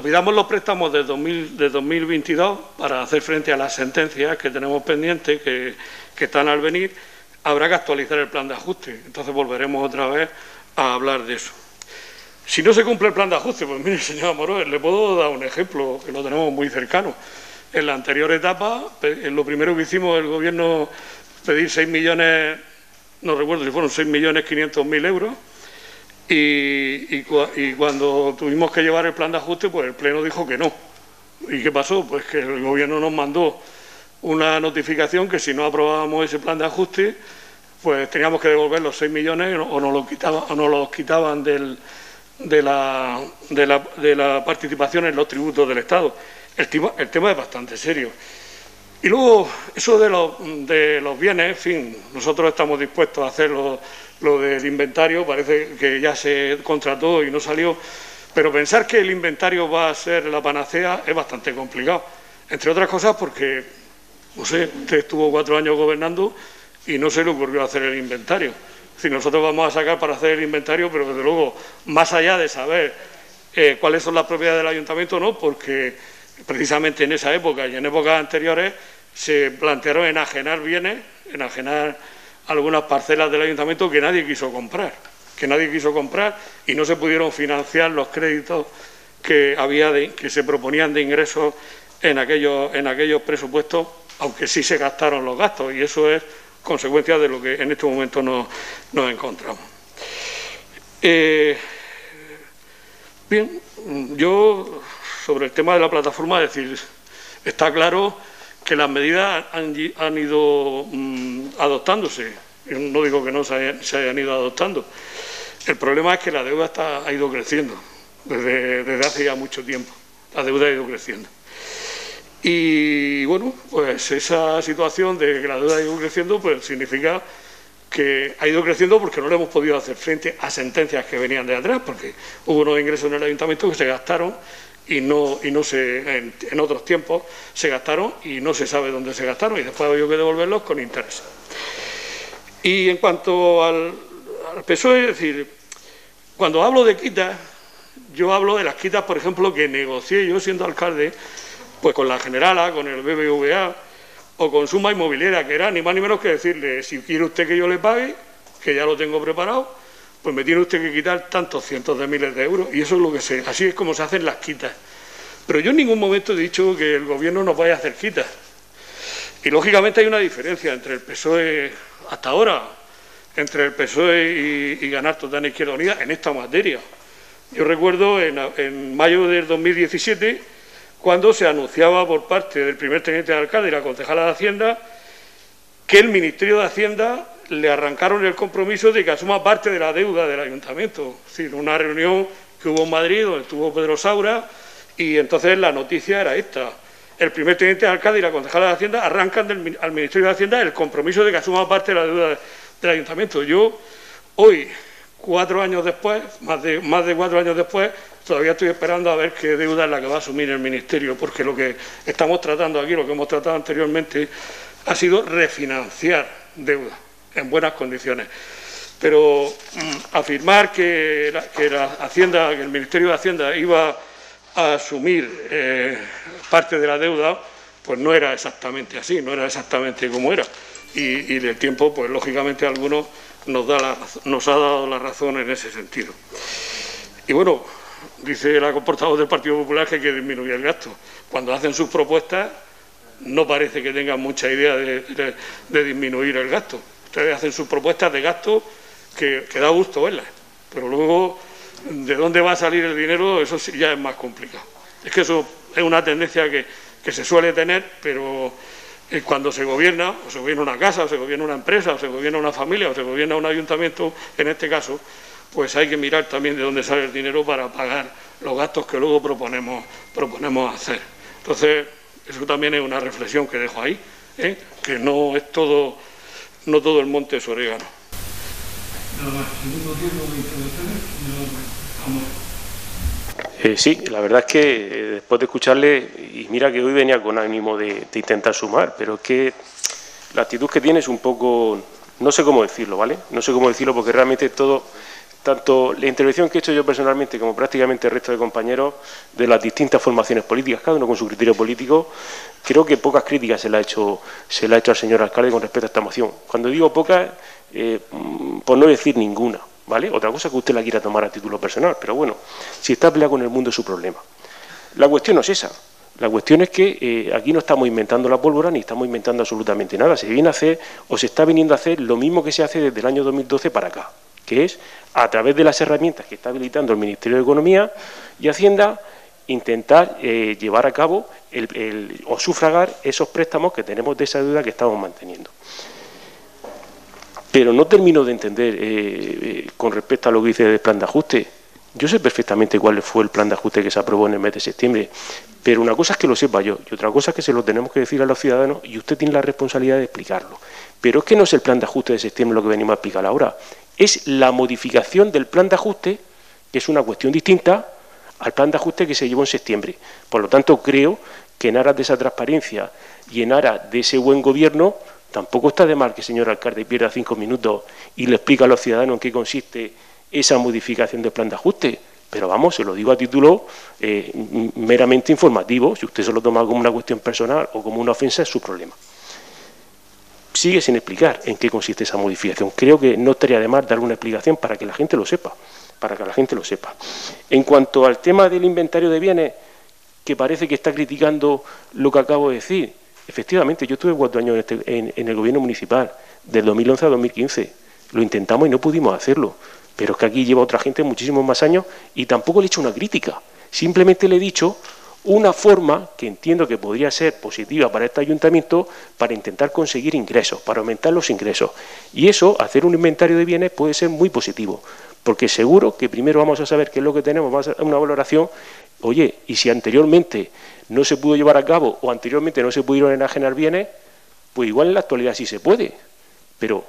pidamos los préstamos de 2022 para hacer frente a las sentencias que tenemos pendientes, que están al venir, habrá que actualizar el plan de ajuste. Entonces volveremos otra vez a hablar de eso. Si no se cumple el plan de ajuste, pues mire, señor Amorós, le puedo dar un ejemplo que lo tenemos muy cercano. En la anterior etapa, lo primero que hicimos el Gobierno, pedir 6 millones, no recuerdo si fueron 6.500.000 euros, y cuando tuvimos que llevar el plan de ajuste, pues el Pleno dijo que no. ¿Y qué pasó? Pues que el Gobierno nos mandó una notificación que si no aprobábamos ese plan de ajuste, pues teníamos que devolver los 6 millones o nos los quitaban de la participación en los tributos del Estado. El tema es bastante serio. Y luego, eso de los bienes, en fin, nosotros estamos dispuestos a hacer lo del inventario, parece que ya se contrató y no salió, pero pensar que el inventario va a ser la panacea es bastante complicado, entre otras cosas porque, no sé, usted estuvo 4 años gobernando y no se le ocurrió hacer el inventario. Es decir, nosotros vamos a sacar para hacer el inventario, pero desde luego, más allá de saber cuáles son las propiedades del ayuntamiento, no, porque precisamente en esa época y en épocas anteriores se plantearon enajenar bienes, enajenar algunas parcelas del ayuntamiento que nadie quiso comprar y no se pudieron financiar los créditos que se proponían de ingresos en aquellos presupuestos, aunque sí se gastaron los gastos, y eso es consecuencia de lo que en este momento nos encontramos. Bien, yo sobre el tema de la plataforma, es decir, está claro que las medidas han ido adoptándose. Yo no digo que no se hayan ido adoptando. El problema es que la deuda ha ido creciendo desde hace ya mucho tiempo. La deuda ha ido creciendo. Y bueno, pues esa situación de que la deuda ha ido creciendo, pues significa que ha ido creciendo porque no le hemos podido hacer frente a sentencias que venían de atrás, porque hubo unos ingresos en el ayuntamiento que se gastaron y en otros tiempos se gastaron y no se sabe dónde se gastaron y después ha habido que devolverlos con interés. Y en cuanto al PSOE, es decir, cuando hablo de quitas, yo hablo de las quitas, por ejemplo, que negocié yo siendo alcalde, pues con la Generala, con el BBVA o con Suma Inmobiliaria, que era ni más ni menos que decirle, si quiere usted que yo le pague, que ya lo tengo preparado, pues me tiene usted que quitar tantos cientos de miles de euros, y eso es lo que sé, así es como se hacen las quitas. Pero yo en ningún momento he dicho que el Gobierno nos vaya a hacer quitas. Y lógicamente hay una diferencia entre el PSOE hasta ahora, entre el PSOE y Ganar Total e Izquierda Unida en esta materia. Yo recuerdo en mayo del 2017, cuando se anunciaba por parte del primer teniente de alcalde y la concejala de Hacienda que el Ministerio de Hacienda le arrancaron el compromiso de que asuma parte de la deuda del Ayuntamiento. Es decir, una reunión que hubo en Madrid donde estuvo Pedro Saura, y entonces la noticia era esta. El primer teniente de alcalde y la concejala de Hacienda arrancan al Ministerio de Hacienda el compromiso de que asuma parte de la deuda del Ayuntamiento. Yo, hoy, 4 años después, más de 4 años después, todavía estoy esperando a ver qué deuda es la que va a asumir el Ministerio, porque lo que estamos tratando aquí, lo que hemos tratado anteriormente, ha sido refinanciar deuda en buenas condiciones. Pero afirmar que el Ministerio de Hacienda iba a asumir parte de la deuda, pues no era exactamente así, no era exactamente como era. Y del tiempo, pues lógicamente a algunos nos ha dado la razón en ese sentido. Y bueno, dice la portavoz del Partido Popular que hay que disminuir el gasto. Cuando hacen sus propuestas, no parece que tengan mucha idea de disminuir el gasto. Ustedes hacen sus propuestas de gasto que da gusto verlas, pero luego, ¿de dónde va a salir el dinero? Eso sí, ya es más complicado. Es que eso es una tendencia que se suele tener, pero cuando se gobierna, o se gobierna una casa, o se gobierna una empresa, o se gobierna una familia, o se gobierna un ayuntamiento, en este caso, pues hay que mirar también de dónde sale el dinero para pagar los gastos que luego proponemos hacer. Entonces, eso también es una reflexión que dejo ahí, que no es todo el monte es orégano. Sí, la verdad es que después de escucharle, y mira que hoy venía con ánimo de intentar sumar, pero es que la actitud que tiene es un poco, no sé cómo decirlo, ¿vale? No sé cómo decirlo porque realmente todo, tanto la intervención que he hecho yo personalmente como prácticamente el resto de compañeros de las distintas formaciones políticas, cada uno con su criterio político, creo que pocas críticas se le ha hecho al señor alcalde con respecto a esta moción. Cuando digo pocas, por no decir ninguna, ¿vale? Otra cosa es que usted la quiera tomar a título personal, pero bueno, si está peleado con el mundo es su problema. La cuestión no es esa. La cuestión es que aquí no estamos inventando la pólvora ni estamos inventando absolutamente nada. Se viene a hacer o se está viniendo a hacer lo mismo que se hace desde el año 2012 para acá, que es a través de las herramientas que está habilitando el Ministerio de Economía y Hacienda intentar llevar a cabo o sufragar esos préstamos que tenemos de esa deuda que estamos manteniendo. Pero no termino de entender con respecto a lo que dice del plan de ajuste. Yo sé perfectamente cuál fue el plan de ajuste que se aprobó en el mes de septiembre, pero una cosa es que lo sepa yo y otra cosa es que se lo tenemos que decir a los ciudadanos y usted tiene la responsabilidad de explicarlo. Pero es que no es el plan de ajuste de septiembre lo que venimos a explicar ahora, es la modificación del plan de ajuste, que es una cuestión distinta al plan de ajuste que se llevó en septiembre. Por lo tanto, creo que en aras de esa transparencia y en aras de ese buen gobierno, tampoco está de mal que el señor alcalde pierda 5 minutos y le explique a los ciudadanos en qué consiste esa modificación del plan de ajuste. Pero vamos, se lo digo a título meramente informativo. Si usted se lo toma como una cuestión personal o como una ofensa, es su problema. Sigue sin explicar en qué consiste esa modificación. Creo que no estaría de más dar una explicación para que la gente lo sepa. En cuanto al tema del inventario de bienes, que parece que está criticando lo que acabo de decir, efectivamente, yo estuve 4 años en el gobierno municipal, del 2011 a 2015. Lo intentamos y no pudimos hacerlo. Pero es que aquí lleva otra gente muchísimos más años y tampoco le he hecho una crítica. Simplemente le he dicho una forma que entiendo que podría ser positiva para este ayuntamiento para intentar conseguir ingresos, para aumentar los ingresos. Y eso, hacer un inventario de bienes, puede ser muy positivo. Porque seguro que primero vamos a saber qué es lo que tenemos, vamos a hacer una valoración. Oye, y si anteriormente no se pudo llevar a cabo o anteriormente no se pudieron enajenar bienes, pues igual en la actualidad sí se puede. Pero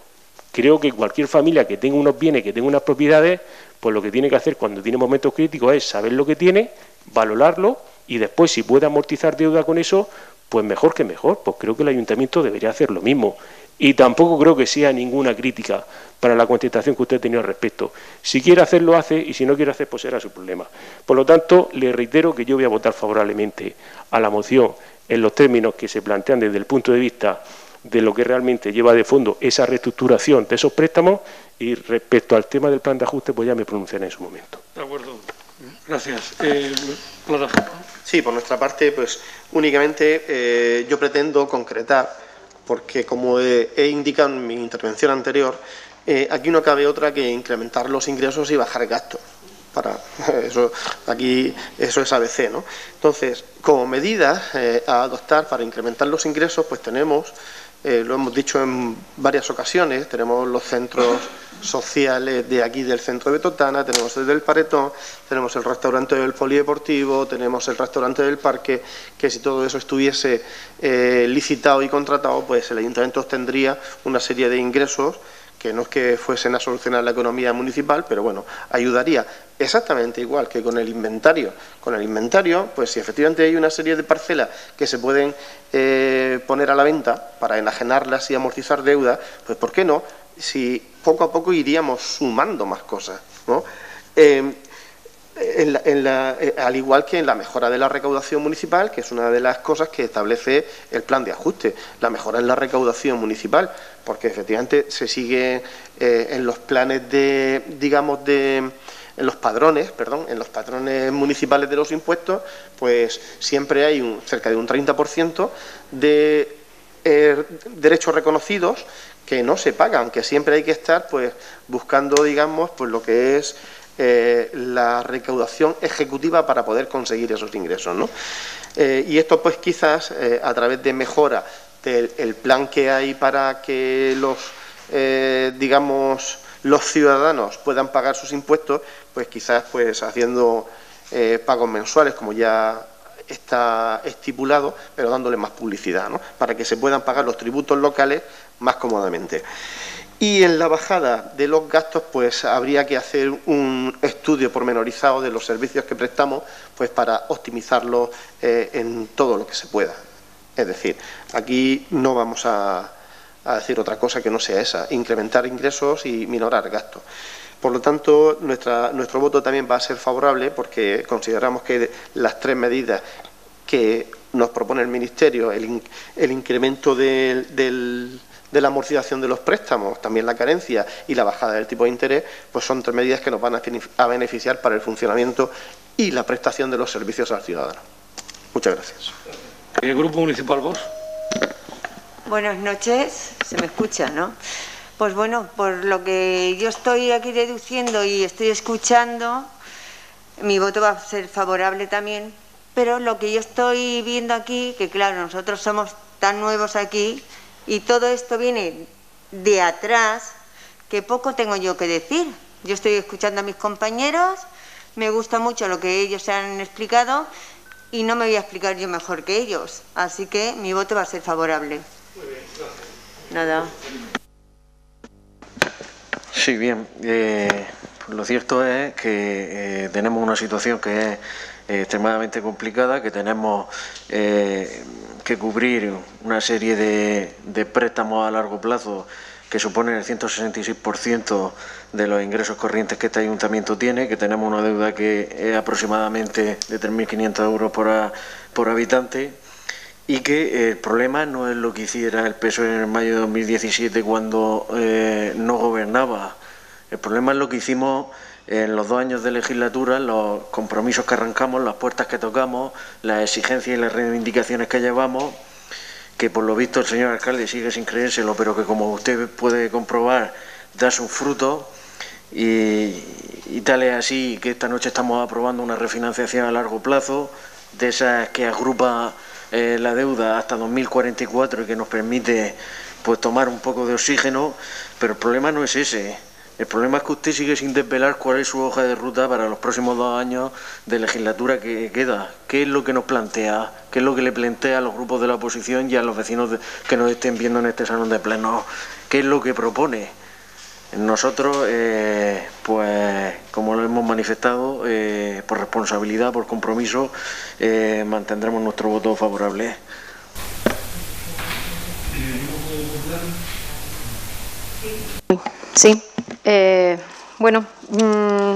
creo que cualquier familia que tenga unos bienes, que tenga unas propiedades, pues lo que tiene que hacer cuando tiene momentos críticos es saber lo que tiene, valorarlo y después si puede amortizar deuda con eso, pues mejor que mejor. Pues creo que el ayuntamiento debería hacer lo mismo. Y tampoco creo que sea ninguna crítica para la contestación que usted ha tenido al respecto. Si quiere hacerlo, hace, y si no quiere hacer, pues será su problema. Por lo tanto, le reitero que yo voy a votar favorablemente a la moción en los términos que se plantean desde el punto de vista de lo que realmente lleva de fondo esa reestructuración de esos préstamos, y respecto al tema del plan de ajuste, pues ya me pronunciaré en su momento. De acuerdo. Gracias. Plataforma. Sí, por nuestra parte, pues únicamente yo pretendo concretar, porque como he indicado en mi intervención anterior, aquí no cabe otra que incrementar los ingresos y bajar gastos. Eso es ABC, ¿no? Entonces, como medidas a adoptar para incrementar los ingresos, pues tenemos, lo hemos dicho en varias ocasiones, tenemos los centros sociales de aquí del centro de Totana, tenemos el del Paretón, tenemos el restaurante del Polideportivo, tenemos el restaurante del Parque, que si todo eso estuviese licitado y contratado, pues el ayuntamiento obtendría una serie de ingresos que no es que fuesen a solucionar la economía municipal, pero bueno, ayudaría exactamente igual que con el inventario. Con el inventario, pues si efectivamente hay una serie de parcelas que se pueden poner a la venta para enajenarlas y amortizar deuda, pues ¿por qué no? Si poco a poco iríamos sumando más cosas, ¿no? Al igual que en la mejora de la recaudación municipal, que es una de las cosas que establece el plan de ajuste, la mejora en la recaudación municipal, porque efectivamente se sigue en los planes en los padrones municipales de los impuestos, pues siempre hay cerca de un 30% de derechos reconocidos que no se pagan, que siempre hay que estar pues buscando, digamos, pues lo que es la recaudación ejecutiva para poder conseguir esos ingresos, ¿no? Y esto pues quizás a través de mejora del plan que hay para que los ciudadanos puedan pagar sus impuestos, pues quizás pues haciendo pagos mensuales, como ya está estipulado, pero dándole más publicidad, ¿no? Para que se puedan pagar los tributos locales más cómodamente. Y en la bajada de los gastos, pues habría que hacer un estudio pormenorizado de los servicios que prestamos, pues para optimizarlos en todo lo que se pueda. Es decir, aquí no vamos a decir otra cosa que no sea esa, incrementar ingresos y minorar gastos. Por lo tanto, nuestro voto también va a ser favorable, porque consideramos que las tres medidas que nos propone el Ministerio, el incremento de la amortización de los préstamos, también la carencia y la bajada del tipo de interés, pues son tres medidas que nos van a beneficiar para el funcionamiento y la prestación de los servicios al ciudadano. Muchas gracias. ¿El Grupo Municipal Vox? Buenas noches, se me escucha, ¿no? Pues bueno, por lo que yo estoy aquí deduciendo y estoy escuchando, mi voto va a ser favorable también, pero lo que yo estoy viendo aquí, que claro, nosotros somos tan nuevos aquí, y todo esto viene de atrás, que poco tengo yo que decir. Yo estoy escuchando a mis compañeros, me gusta mucho lo que ellos se han explicado y no me voy a explicar yo mejor que ellos. Así que mi voto va a ser favorable. Muy bien, gracias. Nada. Sí, bien. Lo cierto es que tenemos una situación que es extremadamente complicada, que tenemos que cubrir una serie de préstamos a largo plazo que suponen el 166% de los ingresos corrientes que este ayuntamiento tiene, que tenemos una deuda que es aproximadamente de 3.500 euros por habitante, y que el problema no es lo que hiciera el PSOE en el mayo de 2017 cuando no gobernaba. El problema es lo que hicimos en los 2 años de legislatura, los compromisos que arrancamos, las puertas que tocamos, las exigencias y las reivindicaciones que llevamos, que por lo visto el señor alcalde sigue sin creérselo, pero que como usted puede comprobar da sus frutos, y tal es así que esta noche estamos aprobando una refinanciación a largo plazo, de esas que agrupa la deuda hasta 2044 y que nos permite pues tomar un poco de oxígeno, pero el problema no es ese. El problema es que usted sigue sin desvelar cuál es su hoja de ruta para los próximos 2 años de legislatura que queda. ¿Qué es lo que nos plantea? ¿Qué es lo que le plantea a los grupos de la oposición y a los vecinos que nos estén viendo en este salón de pleno? ¿Qué es lo que propone? Nosotros, pues como lo hemos manifestado, por responsabilidad, por compromiso, mantendremos nuestro voto favorable. Sí. Bueno,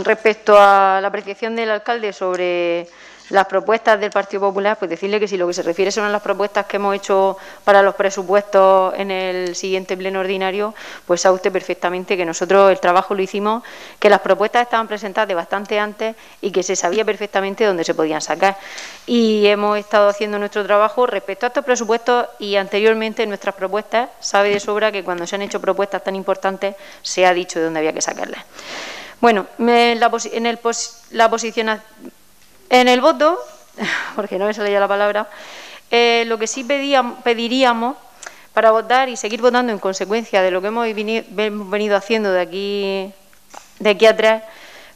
respecto a la apreciación del alcalde sobre las propuestas del Partido Popular, pues decirle que si lo que se refiere son a las propuestas que hemos hecho para los presupuestos en el siguiente pleno ordinario, pues sabe usted perfectamente que nosotros el trabajo lo hicimos, que las propuestas estaban presentadas de bastante antes y que se sabía perfectamente dónde se podían sacar. Y hemos estado haciendo nuestro trabajo respecto a estos presupuestos y anteriormente en nuestras propuestas, sabe de sobra que cuando se han hecho propuestas tan importantes se ha dicho de dónde había que sacarlas. Bueno, en el voto, porque no me sale ya la palabra, lo que sí pediríamos para votar y seguir votando en consecuencia de lo que hemos venido haciendo de aquí atrás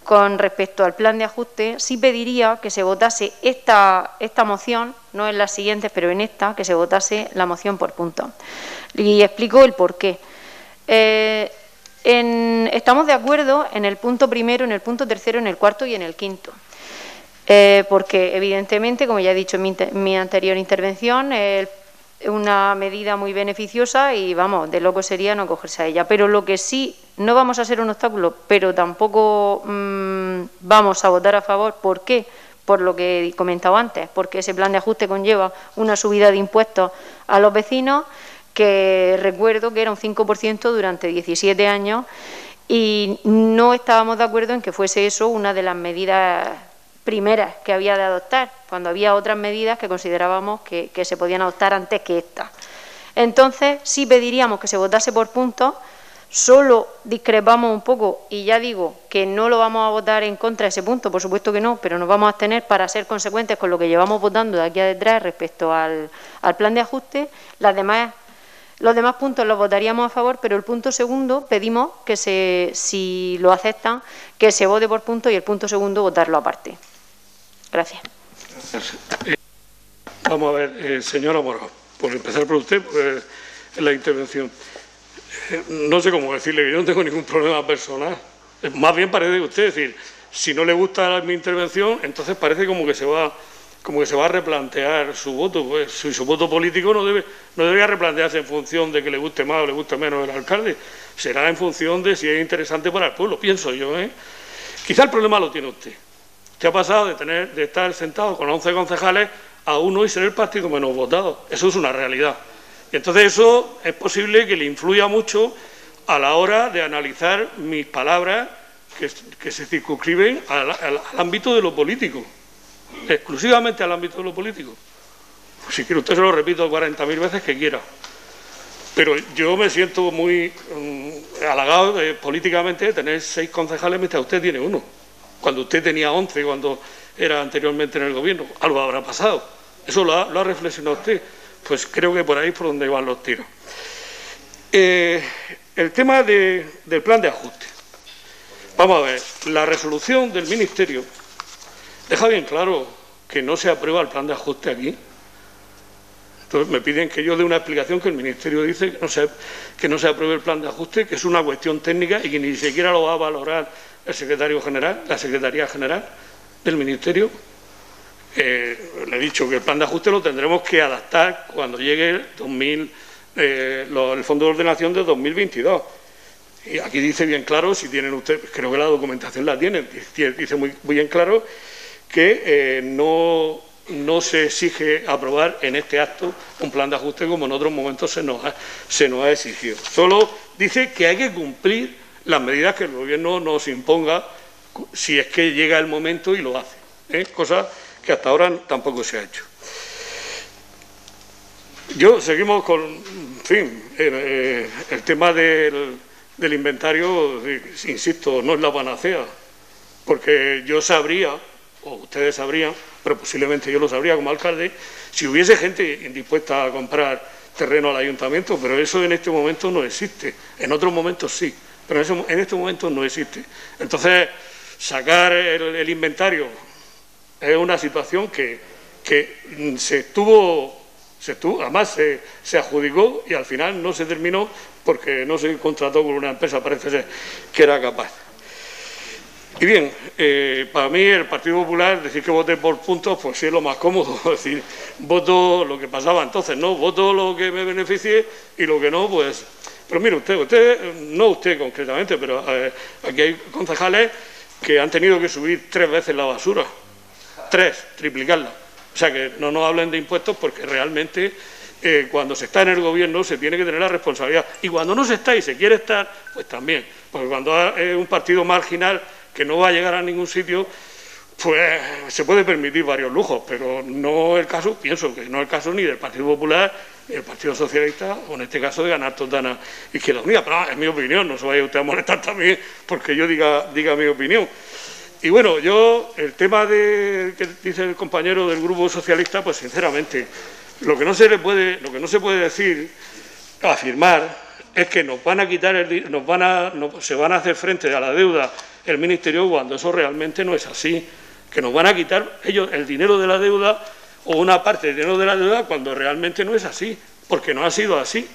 con respecto al plan de ajuste, sí pediría que se votase esta moción, no en las siguientes, pero en esta, que se votase la moción por puntos. Y explico el porqué. Estamos de acuerdo en el punto primero, en el punto tercero, en el cuarto y en el quinto. Porque evidentemente, como ya he dicho en mi anterior intervención, es una medida muy beneficiosa y vamos, de loco sería no acogerse a ella. Pero lo que sí, no vamos a ser un obstáculo, pero tampoco vamos a votar a favor. ¿Por qué? Por lo que he comentado antes, porque ese plan de ajuste conlleva una subida de impuestos a los vecinos, que recuerdo que era un 5% durante 17 años y no estábamos de acuerdo en que fuese eso una de las medidas primeras que había de adoptar, cuando había otras medidas que considerábamos que se podían adoptar antes que esta. Entonces, sí pediríamos que se votase por puntos, solo discrepamos un poco, y ya digo que no lo vamos a votar en contra de ese punto, por supuesto que no, pero nos vamos a abstener para ser consecuentes con lo que llevamos votando de aquí a detrás respecto al plan de ajuste. Los demás puntos los votaríamos a favor, pero el punto segundo pedimos que si lo aceptan, que se vote por puntos y el punto segundo votarlo aparte. Gracias. Vamos a ver, señora Morado, por empezar por usted, en la intervención. No sé cómo decirle que yo no tengo ningún problema personal. Más bien parece que usted, decir, si no le gusta mi intervención, entonces parece como que se va a replantear su voto. Pues si su voto político no debería replantearse en función de que le guste más o le guste menos el alcalde. Será en función de si es interesante para el pueblo, pienso yo. Quizá el problema lo tiene usted. Usted ha pasado de estar sentado con 11 concejales a uno y ser el partido menos votado. Eso es una realidad. Y entonces eso es posible que le influya mucho a la hora de analizar mis palabras que se circunscriben al ámbito de lo político. Exclusivamente al ámbito de lo político. Pues si quiere usted se lo repito 40.000 veces que quiera. Pero yo me siento muy halagado políticamente de tener 6 concejales mientras usted tiene 1. Cuando usted tenía 11, cuando era anteriormente en el gobierno, algo habrá pasado. Eso lo ha reflexionado usted. Pues creo que por ahí es por donde van los tiros. El tema del plan de ajuste. Vamos a ver, la resolución del Ministerio deja bien claro que no se aprueba el plan de ajuste aquí. Entonces me piden que yo dé una explicación que el Ministerio dice que no se apruebe el plan de ajuste, que es una cuestión técnica y que ni siquiera lo va a valorar el secretario general, la Secretaría General del Ministerio. Le he dicho que el plan de ajuste lo tendremos que adaptar cuando llegue el Fondo de Ordenación de 2022. Y aquí dice bien claro, si tienen ustedes, creo que la documentación la tienen, dice muy bien claro que no se exige aprobar en este acto un plan de ajuste como en otros momentos se nos ha exigido. Solo dice que hay que cumplir las medidas que el Gobierno nos imponga si es que llega el momento y lo hace, cosa que hasta ahora tampoco se ha hecho. Seguimos con, en fin, el tema del inventario, insisto, no es la panacea, porque yo sabría, o ustedes sabrían, pero posiblemente yo lo sabría como alcalde, si hubiese gente indispuesta a comprar terreno al ayuntamiento, pero eso en este momento no existe. En otros momentos sí, pero en este momento no existe. Entonces, sacar el inventario es una situación que además se adjudicó y al final no se terminó porque no se contrató con una empresa, parece ser que era capaz. Y bien, para mí el Partido Popular, decir que vote por puntos, pues sí es lo más cómodo. Es decir, voto lo que pasaba entonces, ¿no? Voto lo que me beneficie y lo que no, pues... Pero mire, no usted concretamente, pero aquí hay concejales que han tenido que subir 3 veces la basura. triplicarla. O sea, que no nos hablen de impuestos porque realmente cuando se está en el gobierno se tiene que tener la responsabilidad. Y cuando no se está y se quiere estar, pues también. Porque cuando es un partido marginal que no va a llegar a ningún sitio, pues se puede permitir varios lujos, pero no el caso, pienso que no es el caso ni del Partido Popular, ni del Partido Socialista, o en este caso de ganar Totana Izquierda Unida. Pero es mi opinión, no se vaya usted a molestar también porque yo diga mi opinión. Y bueno, yo, el tema que dice el compañero del Grupo Socialista, pues sinceramente, lo que no se puede decir, afirmar, es que nos van a quitar se van a hacer frente a la deuda el Ministerio cuando eso realmente no es así, que nos van a quitar ellos el dinero de la deuda o una parte del dinero de la deuda cuando realmente no es así, porque no ha sido así.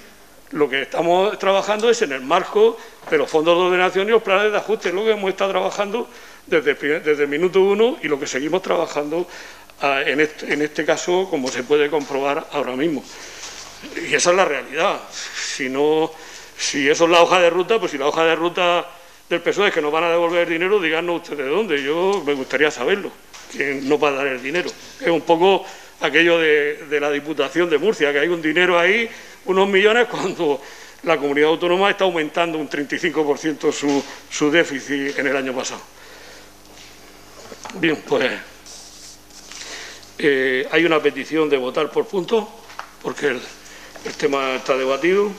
Lo que estamos trabajando es en el marco de los fondos de ordenación y los planes de ajuste, es lo que hemos estado trabajando desde el minuto 1 y lo que seguimos trabajando en este caso, como se puede comprobar ahora mismo. Y esa es la realidad. Si eso es la hoja de ruta, pues si la hoja de ruta del PSOE es que nos van a devolver el dinero, díganos ustedes de dónde. Yo me gustaría saberlo, quién nos va a dar el dinero. Es un poco aquello de la Diputación de Murcia, que hay un dinero ahí, unos millones, cuando la comunidad autónoma está aumentando un 35% su déficit en el año pasado. Bien, pues hay una petición de votar por puntos, porque el tema está debatido.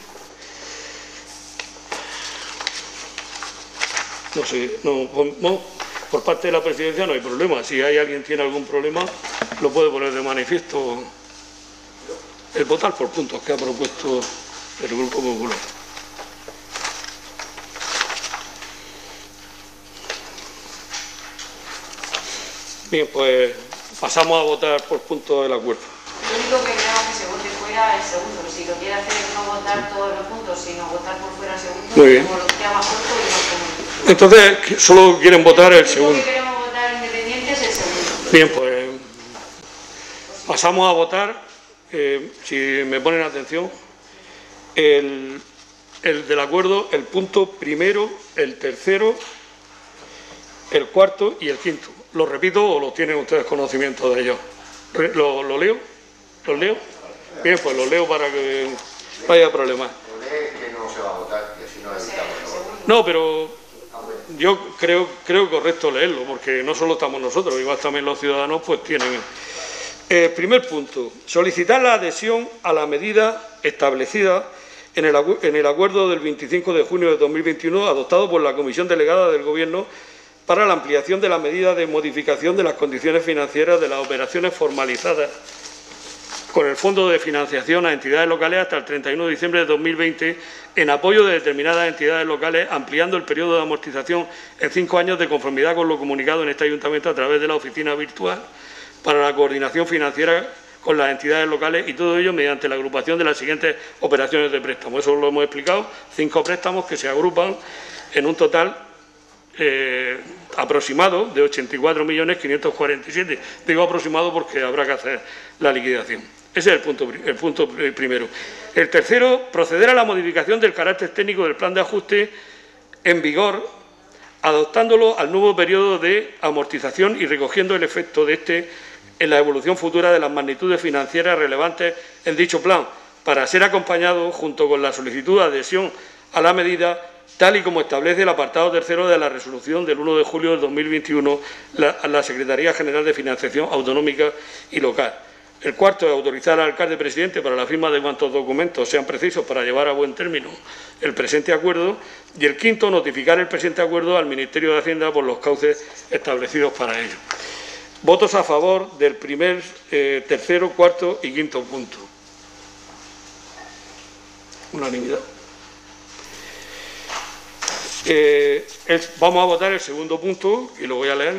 No sé, por parte de la presidencia no hay problema. Si alguien tiene algún problema, lo puede poner de manifiesto. El votar por puntos que ha propuesto el Grupo Popular. Bien, pues pasamos a votar por puntos el acuerdo. Lo único que creo que se vote fuera el segundo. Si lo quiere hacer no votar todos los puntos, sino votar por fuera el segundo, muy bien. Como lo que queda más corto y más común. Entonces, solo quieren votar el segundo. Lo que queremos votar independientes es el segundo. Bien, pues pasamos a votar, si me ponen atención, el del acuerdo, el punto primero, el tercero, el cuarto y el quinto. ¿Lo repito o lo tienen ustedes conocimiento de ellos? ¿Lo leo? ¿Los leo? Bien, pues los leo para que no haya problemas. Que no se va a votar y así no evitamos. No, pero yo creo correcto leerlo, porque no solo estamos nosotros, igual también los ciudadanos pues tienen. Primer punto, solicitar la adhesión a la medida establecida en el acuerdo del 25 de junio de 2021 adoptado por la Comisión Delegada del Gobierno para la ampliación de la medida de modificación de las condiciones financieras de las operaciones formalizadas con el Fondo de Financiación a entidades locales hasta el 31 de diciembre de 2020 en apoyo de determinadas entidades locales, ampliando el periodo de amortización en 5 años de conformidad con lo comunicado en este Ayuntamiento a través de la Oficina Virtual para la Coordinación Financiera con las entidades locales, y todo ello mediante la agrupación de las siguientes operaciones de préstamo. Eso lo hemos explicado, 5 préstamos que se agrupan en un total aproximado de 84.547.000. Digo aproximado porque habrá que hacer la liquidación. Ese es el punto primero. El tercero, proceder a la modificación del carácter técnico del plan de ajuste en vigor, adoptándolo al nuevo periodo de amortización y recogiendo el efecto de este en la evolución futura de las magnitudes financieras relevantes en dicho plan, para ser acompañado junto con la solicitud de adhesión a la medida, tal y como establece el apartado tercero de la resolución del 1 de julio del 2021, la Secretaría General de Financiación Autonómica y Local. El cuarto es autorizar al alcalde presidente para la firma de cuantos documentos sean precisos para llevar a buen término el presente acuerdo. Y el quinto, notificar el presente acuerdo al Ministerio de Hacienda por los cauces establecidos para ello. Votos a favor del primer, tercero, cuarto y quinto punto. Unanimidad. Vamos a votar el segundo punto, y lo voy a leer,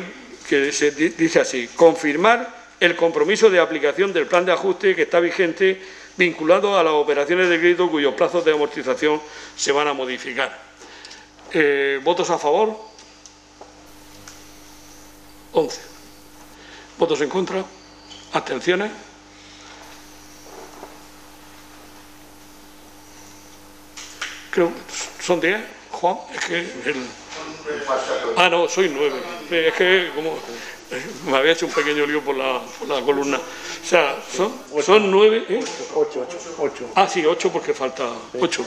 que dice así: confirmar el compromiso de aplicación del plan de ajuste que está vigente vinculado a las operaciones de crédito cuyos plazos de amortización se van a modificar. ¿Votos a favor? 11. ¿Votos en contra? ¿Abstenciones? Creo que son 10. Juan, es que no, soy 9. Es que como Me había hecho un pequeño lío por la columna. O sea, son 9... ¿eh? 8. Ah, sí, 8 porque falta 8.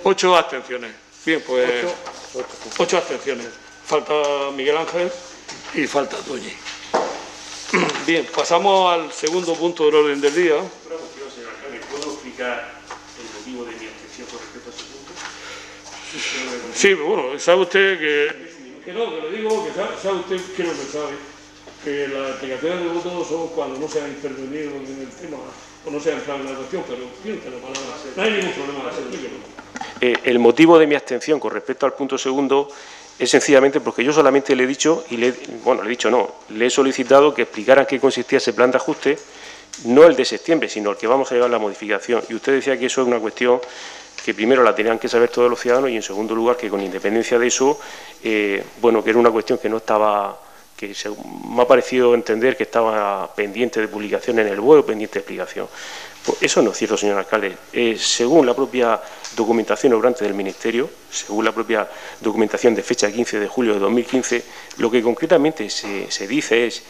8 abstenciones. Bien, pues 8 abstenciones. Falta Miguel Ángel y falta Toñi. Bien, pasamos al segundo punto del orden del día. ¿Puedo explicar el motivo de mi abstención con respecto a ese punto? Sí, bueno, sabe usted que no, que lo digo, que sabe usted, creo que sabe, que las explicaciones de voto son cuando no se ha intervenido en el tema o no se ha entrado en la cuestión, pero piensa la palabra. No hay ningún problema, el motivo de mi abstención con respecto al punto segundo es sencillamente porque yo solamente le he dicho, le he solicitado que explicaran qué consistía ese plan de ajuste, no el de septiembre, sino el que vamos a llevar la modificación. Y usted decía que eso es una cuestión que primero la tenían que saber todos los ciudadanos y en segundo lugar que con independencia de eso, que era una cuestión que no estaba, que me ha parecido entender que estaba pendiente de publicación en el BOE o pendiente de explicación. Pues eso no es cierto, señor alcalde. Según la propia documentación obrante del Ministerio, según la propia documentación de fecha 15 de julio de 2015, lo que concretamente se dice es,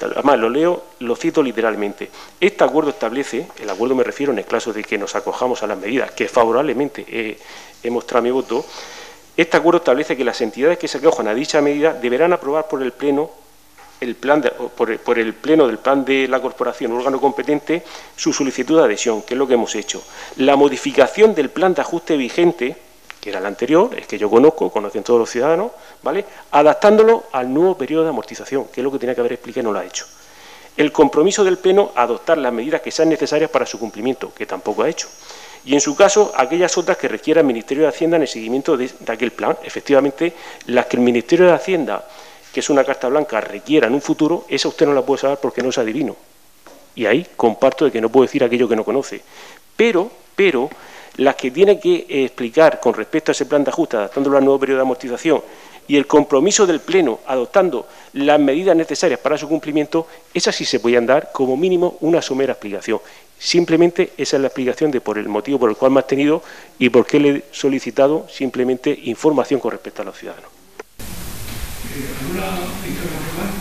además lo cito literalmente, este acuerdo establece, el acuerdo me refiero en el caso de que nos acojamos a las medidas que favorablemente he mostrado mi voto, este acuerdo establece que las entidades que se acojan a dicha medida deberán aprobar por el Pleno por el Pleno del Plan de la Corporación, órgano competente, su solicitud de adhesión, que es lo que hemos hecho. La modificación del plan de ajuste vigente, que era el anterior, el que yo conocen todos los ciudadanos, ¿vale?, adaptándolo al nuevo periodo de amortización, que es lo que tenía que haber explicado y no lo ha hecho. El compromiso del Pleno a adoptar las medidas que sean necesarias para su cumplimiento, que tampoco ha hecho. Y en su caso, aquellas otras que requiera el Ministerio de Hacienda en el seguimiento de aquel plan. Efectivamente, las que el Ministerio de Hacienda, que es una carta blanca, requiera en un futuro, esa usted no la puede saber porque no es adivino. Y ahí comparto de que no puedo decir aquello que no conoce. Pero las que tiene que explicar con respecto a ese plan de ajuste, adaptándolo al nuevo periodo de amortización, y el compromiso del Pleno adoptando las medidas necesarias para su cumplimiento, esas sí se podían dar como mínimo una somera explicación. Simplemente esa es la explicación de por el motivo por el cual me ha abstenido y por qué le he solicitado simplemente información con respecto a los ciudadanos. ¿Alguna intervención más?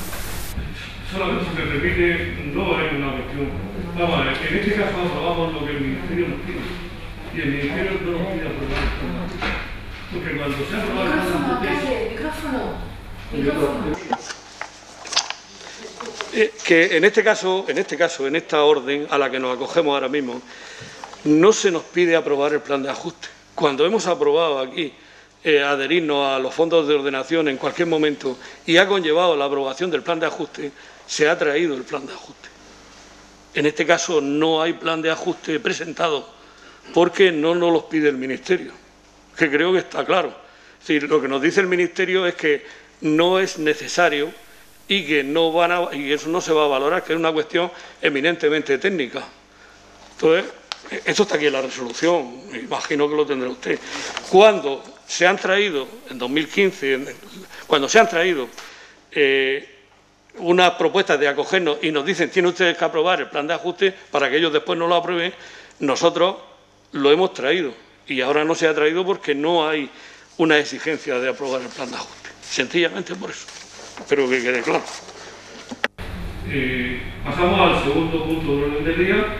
Solamente se me repite, no es una cuestión. Vamos a ver, en este caso aprobamos lo que el Ministerio nos pide. Y el Ministerio no nos pide aprobar. Porque cuando se ha aprobado el que en este caso, en esta orden a la que nos acogemos ahora mismo, no se nos pide aprobar el plan de ajuste. Cuando hemos aprobado aquí adherirnos a los fondos de ordenación en cualquier momento y ha conllevado la aprobación del plan de ajuste, se ha traído el plan de ajuste. En este caso no hay plan de ajuste presentado porque no nos los pide el Ministerio, que creo que está claro. Es decir, lo que nos dice el Ministerio es que no es necesario y que y eso no se va a valorar, que es una cuestión eminentemente técnica. Entonces, esto está aquí en la resolución, imagino que lo tendrá usted. Cuando se han traído, en 2015, cuando se han traído unas propuestas de acogernos y nos dicen tienen ustedes que aprobar el plan de ajuste para que ellos después no lo aprueben, nosotros lo hemos traído y ahora no se ha traído porque no hay una exigencia de aprobar el plan de ajuste, sencillamente por eso. Espero que quede claro. Pasamos al segundo punto del orden del día,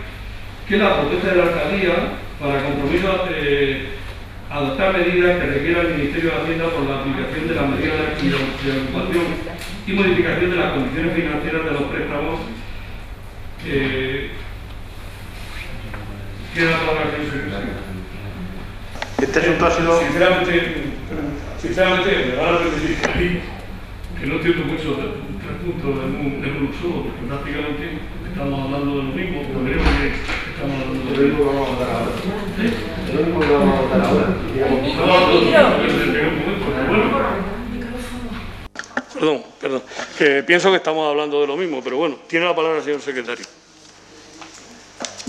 que es la propuesta de la alcaldía para compromiso adoptar medidas que requiera el Ministerio de Hacienda por la aplicación de las medidas de ocupación y modificación de las condiciones financieras de los préstamos. ¿Qué da para que este asunto ha sido... Sinceramente, me van a permitir que no entiendo mucho de tres puntos de un solo, porque prácticamente estamos hablando de lo mismo, pero veremos que estamos hablando de lo mismo. Vamos a votar ahora. Es lo mismo que vamos a votar ahora. Perdón, que pienso que estamos hablando de lo mismo, pero bueno, tiene la palabra el señor secretario.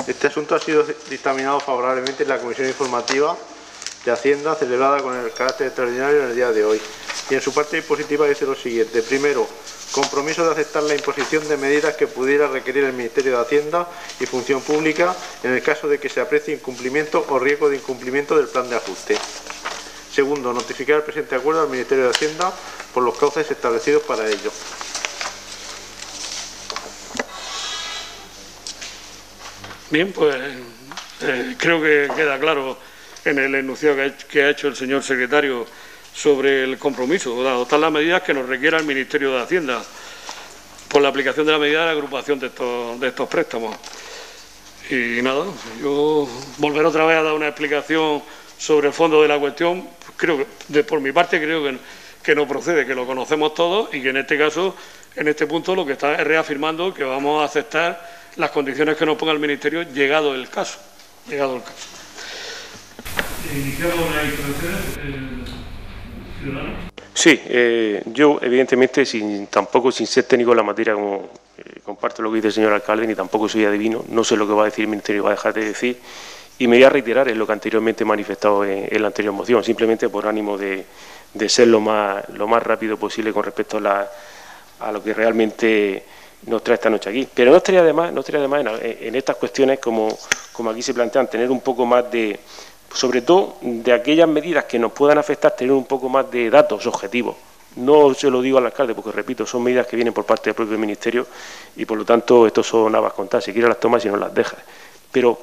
Este asunto ha sido dictaminado favorablemente en la Comisión Informativa de Hacienda, celebrada con el carácter extraordinario en el día de hoy. Y en su parte dispositiva dice lo siguiente. Primero, compromiso de aceptar la imposición de medidas que pudiera requerir el Ministerio de Hacienda y Función Pública en el caso de que se aprecie incumplimiento o riesgo de incumplimiento del plan de ajuste. Segundo, notificar el presente acuerdo al Ministerio de Hacienda por los cauces establecidos para ello. Bien, pues creo que queda claro en el enunciado que ha hecho el señor secretario sobre el compromiso de adoptar las medidas que nos requiera el Ministerio de Hacienda por la aplicación de la medida de la agrupación de estos préstamos. Y nada, yo volveré otra vez a dar una explicación sobre el fondo de la cuestión. Creo que, por mi parte, creo que no procede, que lo conocemos todos y que en este caso, en este punto, lo que está es reafirmando que vamos a aceptar las condiciones que nos ponga el Ministerio, llegado el caso. ¿Iniciamos la intervención, ciudadano? Sí, yo evidentemente tampoco sin ser técnico en la materia, como comparto lo que dice el señor alcalde, ni tampoco soy adivino, no sé lo que va a decir el Ministerio, va a dejar de decir, y me voy a reiterar en lo que anteriormente he manifestado en la anterior moción, simplemente por ánimo de ser lo más rápido posible con respecto a lo que realmente nos trae esta noche aquí. Pero no estaría de más en estas cuestiones, como aquí se plantean, tener un poco más de, sobre todo de aquellas medidas que nos puedan afectar, tener un poco más de datos objetivos. No se lo digo al alcalde porque, repito, son medidas que vienen por parte del propio Ministerio y, por lo tanto, esto son habas contadas. Si quieres las tomas y no las dejas. Pero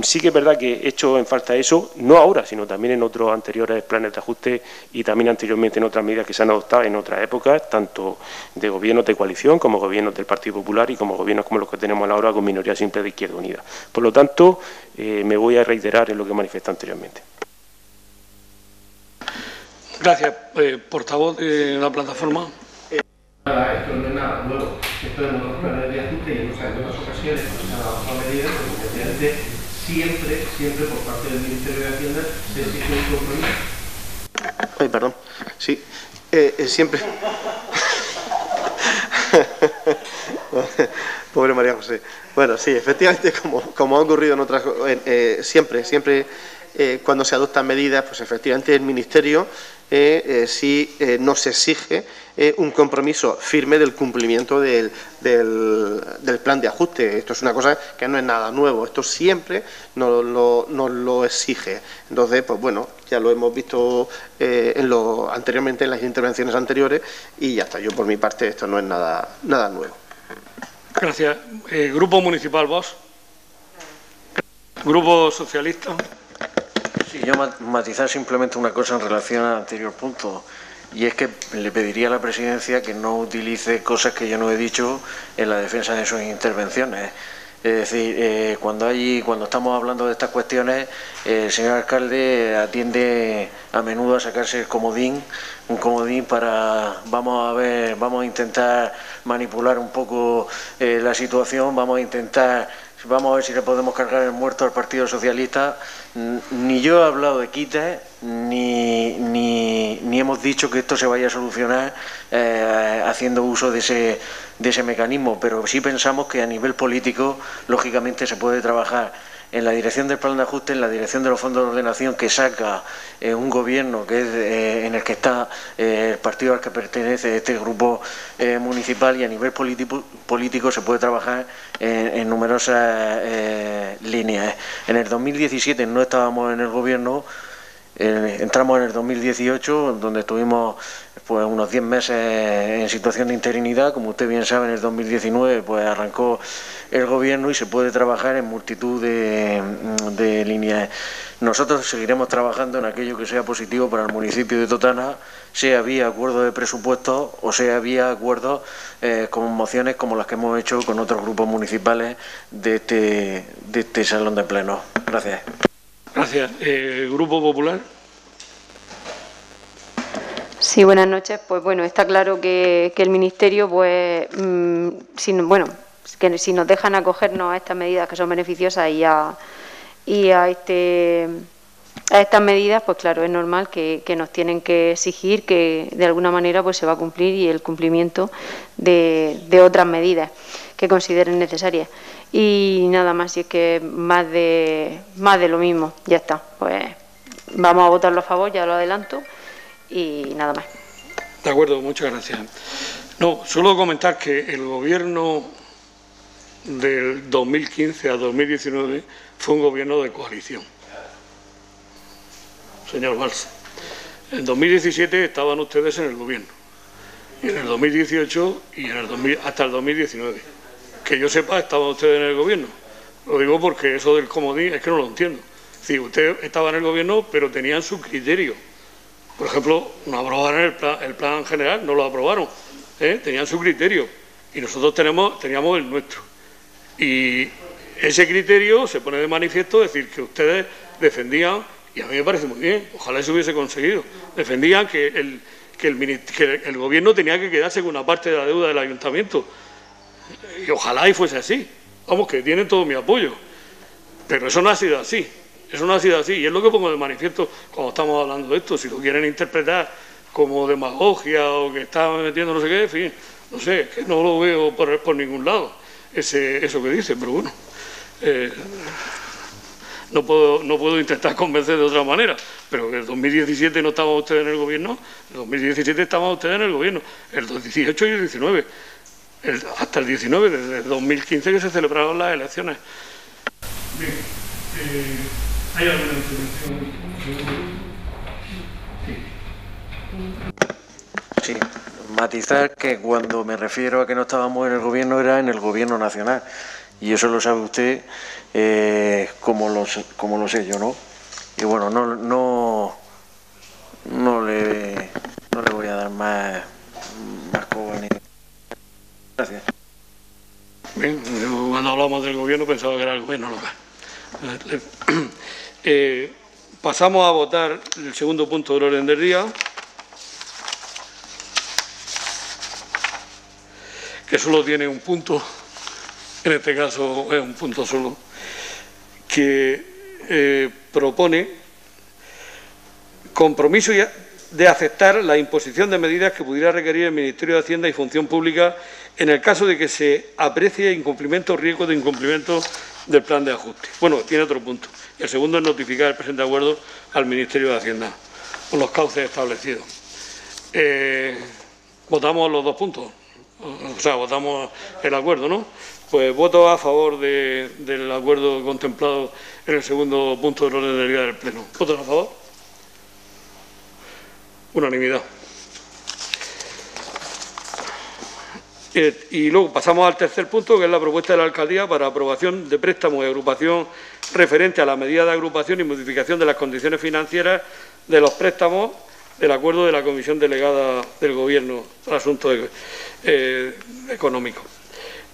sí que es verdad que he hecho en falta eso, no ahora, sino también en otros anteriores planes de ajuste y también anteriormente en otras medidas que se han adoptado en otras épocas, tanto de gobiernos de coalición como gobiernos del Partido Popular y como gobiernos como los que tenemos ahora con minoría simple de Izquierda Unida. Por lo tanto, me voy a reiterar en lo que manifesté anteriormente. Gracias. Portavoz de la plataforma. Esto no es nada nuevo. Esto en otros planes de ajuste y en otras ocasiones se han adoptado medidas, porque efectivamente siempre por parte del Ministerio de Hacienda se exige un compromiso. Ay, perdón. Sí, siempre. Pobre María José. Bueno, sí, efectivamente, como ha ocurrido en otras, siempre cuando se adoptan medidas, pues efectivamente el Ministerio sí nos exige un compromiso firme del cumplimiento del plan de ajuste. Esto es una cosa que no es nada nuevo, esto siempre nos lo exige. Entonces, pues bueno, ya lo hemos visto anteriormente en las intervenciones anteriores y ya está. Yo por mi parte esto no es nada nuevo. Gracias. Grupo Municipal Vox. Grupo Socialista. Sí, yo matizar simplemente una cosa en relación al anterior punto, y es que le pediría a la Presidencia que no utilice cosas que yo no he dicho en la defensa de sus intervenciones. Es decir, cuando estamos hablando de estas cuestiones, el señor alcalde atiende a menudo a sacarse un comodín para, vamos a intentar manipular un poco la situación, vamos a ver si le podemos cargar el muerto al Partido Socialista. Ni yo he hablado de quites, ni hemos dicho que esto se vaya a solucionar haciendo uso de ese mecanismo, pero sí pensamos que a nivel político, lógicamente, se puede trabajar en la dirección del plan de ajuste, en la dirección de los fondos de ordenación que saca un gobierno que es en el que está el partido al que pertenece este grupo municipal, y a nivel político se puede trabajar en numerosas líneas. En el 2017 no estábamos en el gobierno, entramos en el 2018, donde estuvimos pues unos 10 meses en situación de interinidad. Como usted bien sabe, en el 2019 pues arrancó el gobierno y se puede trabajar en multitud de líneas. Nosotros seguiremos trabajando en aquello que sea positivo para el municipio de Totana, sea vía acuerdo de presupuestos o sea vía acuerdos con mociones como las que hemos hecho con otros grupos municipales de este salón de pleno. Gracias. Gracias. Grupo Popular. Sí, buenas noches. Pues bueno, está claro que el Ministerio, pues, si nos dejan acogernos a estas medidas que son beneficiosas y a estas medidas, pues claro, es normal que nos tienen que exigir que de alguna manera pues se va a cumplir, y el cumplimiento de otras medidas que consideren necesarias. Y nada más, si es que más de lo mismo, ya está. Pues vamos a votarlo a favor, ya lo adelanto, y nada más. De acuerdo, muchas gracias. No, solo comentar que el gobierno del 2015 a 2019 fue un gobierno de coalición. Señor Balsa, en 2017 estaban ustedes en el gobierno, y en el 2018 y hasta el 2019. Que yo sepa, estaban ustedes en el gobierno. Lo digo porque eso del comodín es que no lo entiendo. Es decir, usted estaba en el gobierno, pero tenían su criterio. Por ejemplo, no aprobaron el plan general, no lo aprobaron. Tenían su criterio. Y nosotros teníamos el nuestro. Y ese criterio se pone de manifiesto, decir, que ustedes defendían, y a mí me parece muy bien, ojalá se hubiese conseguido, defendían que el gobierno tenía que quedarse con una parte de la deuda del ayuntamiento. Y ojalá y fuese así. Vamos, que tienen todo mi apoyo. Pero eso no ha sido así. Eso no ha sido así. Y es lo que pongo de manifiesto cuando estamos hablando de esto. Si lo quieren interpretar como demagogia o que están metiendo no sé qué, en fin, no sé, que no lo veo por ningún lado, eso que dicen, pero bueno. No puedo intentar convencer de otra manera, pero que el 2017 no estaban ustedes en el gobierno, el 2017 estaban ustedes en el gobierno, el 18 y el 19, hasta el 19, desde el 2015 que se celebraron las elecciones. Bien, ¿hay alguna intervención? Sí, matizar que cuando me refiero a que no estábamos en el gobierno era en el gobierno nacional. Y eso lo sabe usted como lo sé yo, ¿no? Y bueno, no le voy a dar más coba ni... Gracias. Bien, cuando hablamos del gobierno pensaba que era el gobierno local. Pasamos a votar el segundo punto del orden del día, que solo tiene un punto. En este caso es un punto solo, que propone compromiso de aceptar la imposición de medidas que pudiera requerir el Ministerio de Hacienda y Función Pública en el caso de que se aprecie incumplimiento o riesgo de incumplimiento del plan de ajuste. Bueno, tiene otro punto. El segundo es notificar el presente acuerdo al Ministerio de Hacienda con los cauces establecidos. Votamos los dos puntos, o sea, votamos el acuerdo, ¿no? Pues voto a favor del acuerdo contemplado en el segundo punto del orden del día del Pleno. ¿Votos a favor? Unanimidad. Y luego pasamos al tercer punto, que es la propuesta de la Alcaldía para aprobación de préstamos y agrupación referente a la medida de agrupación y modificación de las condiciones financieras de los préstamos del acuerdo de la Comisión Delegada del Gobierno al Asunto Económico,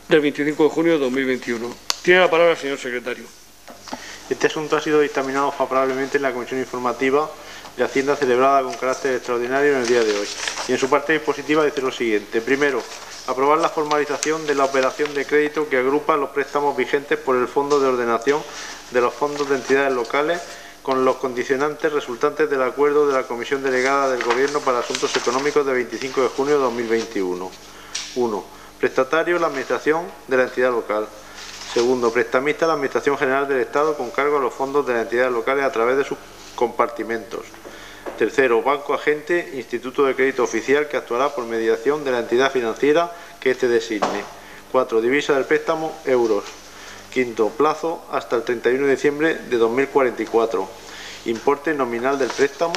del 25 de junio de 2021. Tiene la palabra el señor secretario. Este asunto ha sido dictaminado favorablemente en la Comisión Informativa de Hacienda celebrada con carácter extraordinario en el día de hoy. Y en su parte dispositiva dice lo siguiente. Primero, aprobar la formalización de la operación de crédito que agrupa los préstamos vigentes por el Fondo de Ordenación de los Fondos de Entidades Locales con los condicionantes resultantes del acuerdo de la Comisión Delegada del Gobierno para Asuntos Económicos de 25 de junio de 2021. 1. Prestatario, la Administración de la entidad local. Segundo, prestamista, la Administración General del Estado con cargo a los fondos de las entidades locales a través de sus compartimentos. Tercero, banco agente, Instituto de Crédito Oficial que actuará por mediación de la entidad financiera que éste designe. 4. Divisa del préstamo, euros. Quinto, plazo hasta el 31 de diciembre de 2044. Importe nominal del préstamo,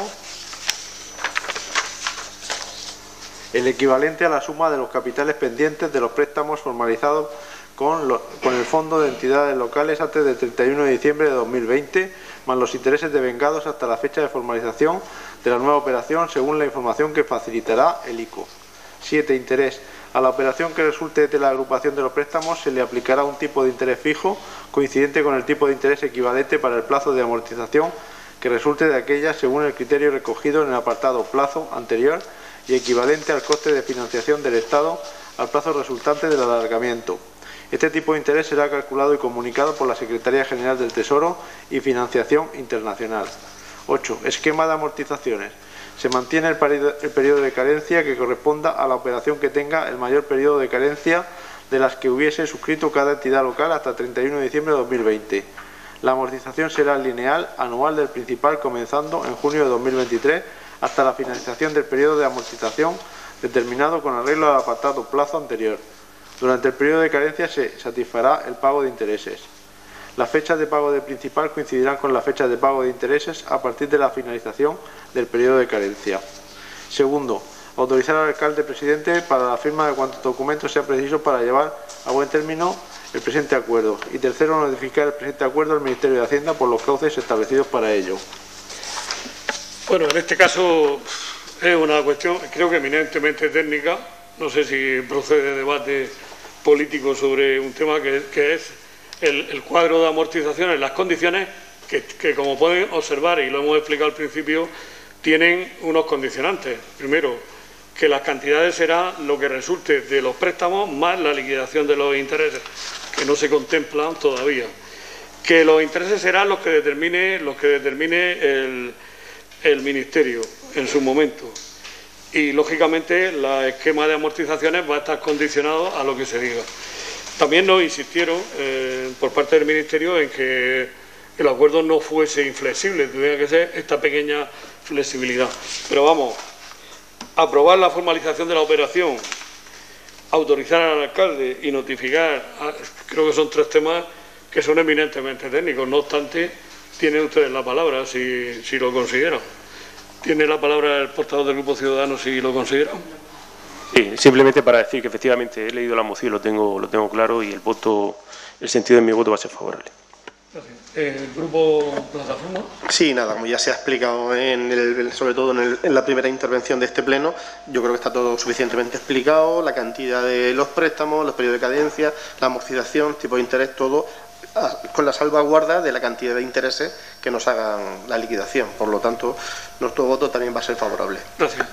el equivalente a la suma de los capitales pendientes de los préstamos formalizados con el Fondo de Entidades Locales antes del 31 de diciembre de 2020, más los intereses devengados hasta la fecha de formalización de la nueva operación según la información que facilitará el ICO. 7. Interés. A la operación que resulte de la agrupación de los préstamos se le aplicará un tipo de interés fijo coincidente con el tipo de interés equivalente para el plazo de amortización que resulte de aquella según el criterio recogido en el apartado plazo anterior y equivalente al coste de financiación del Estado al plazo resultante del alargamiento. Este tipo de interés será calculado y comunicado por la Secretaría General del Tesoro y Financiación Internacional. 8. Esquema de amortizaciones. Se mantiene el periodo de carencia que corresponda a la operación que tenga el mayor periodo de carencia de las que hubiese suscrito cada entidad local hasta el 31 de diciembre de 2020. La amortización será lineal anual del principal comenzando en junio de 2023 hasta la finalización del periodo de amortización determinado con arreglo al apartado plazo anterior. Durante el periodo de carencia se satisfará el pago de intereses. Las fechas de pago del principal coincidirán con las fechas de pago de intereses a partir de la finalización del periodo de carencia. Segundo, autorizar al alcalde presidente para la firma de cuantos documentos sea preciso para llevar a buen término el presente acuerdo. Y tercero, notificar el presente acuerdo al Ministerio de Hacienda por los cauces establecidos para ello. Bueno, en este caso es una cuestión, creo que eminentemente técnica. No sé si procede debate político sobre un tema que es el cuadro de amortizaciones, las condiciones que, como pueden observar, y lo hemos explicado al principio, tienen unos condicionantes. Primero, que las cantidades serán lo que resulte de los préstamos más la liquidación de los intereses, que no se contemplan todavía. Que los intereses serán los que determine el Ministerio en su momento. Y, lógicamente, el esquema de amortizaciones va a estar condicionado a lo que se diga. También nos insistieron por parte del Ministerio en que el acuerdo no fuese inflexible, tuviera que ser esta pequeña flexibilidad. Pero vamos, aprobar la formalización de la operación, autorizar al alcalde y notificar, creo que son tres temas que son eminentemente técnicos. No obstante, tienen ustedes la palabra si lo consideran. ¿Tiene la palabra el portavoz del Grupo Ciudadanos si lo considera? Sí, simplemente para decir que efectivamente he leído la moción y lo tengo claro, y el sentido de mi voto va a ser favorable. Gracias. ¿El Grupo Plataforma? Sí, nada, como ya se ha explicado sobre todo en la primera intervención de este pleno, yo creo que está todo suficientemente explicado, la cantidad de los préstamos, los periodos de cadencia, la amortización, tipo de interés, todo, con la salvaguarda de la cantidad de intereses que nos hagan la liquidación. Por lo tanto, nuestro voto también va a ser favorable. Gracias.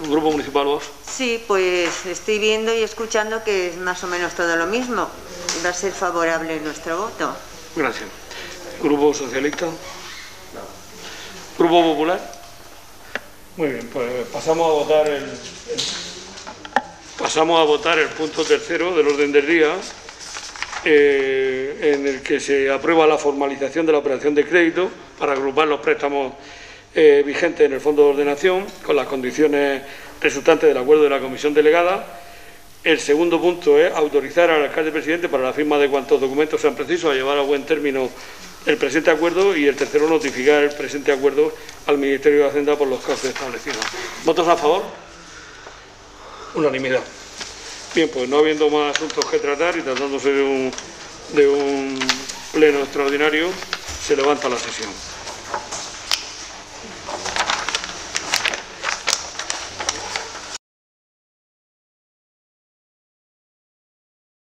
¿Grupo Municipal VOZ? Sí, pues estoy viendo y escuchando que es más o menos todo lo mismo. Va a ser favorable nuestro voto. Gracias. ¿Grupo Socialista? No. ¿Grupo Popular? Muy bien, pues pasamos a votar el punto tercero del orden del día, en el que se aprueba la formalización de la operación de crédito para agrupar los préstamos vigentes en el Fondo de Ordenación con las condiciones resultantes del acuerdo de la Comisión Delegada. El segundo punto es autorizar al alcalde presidente para la firma de cuantos documentos sean precisos a llevar a buen término el presente acuerdo, y el tercero, notificar el presente acuerdo al Ministerio de Hacienda por los cauces establecidos. ¿Votos a favor? Unanimidad. Bien, pues no habiendo más asuntos que tratar y tratándose de un pleno extraordinario, se levanta la sesión.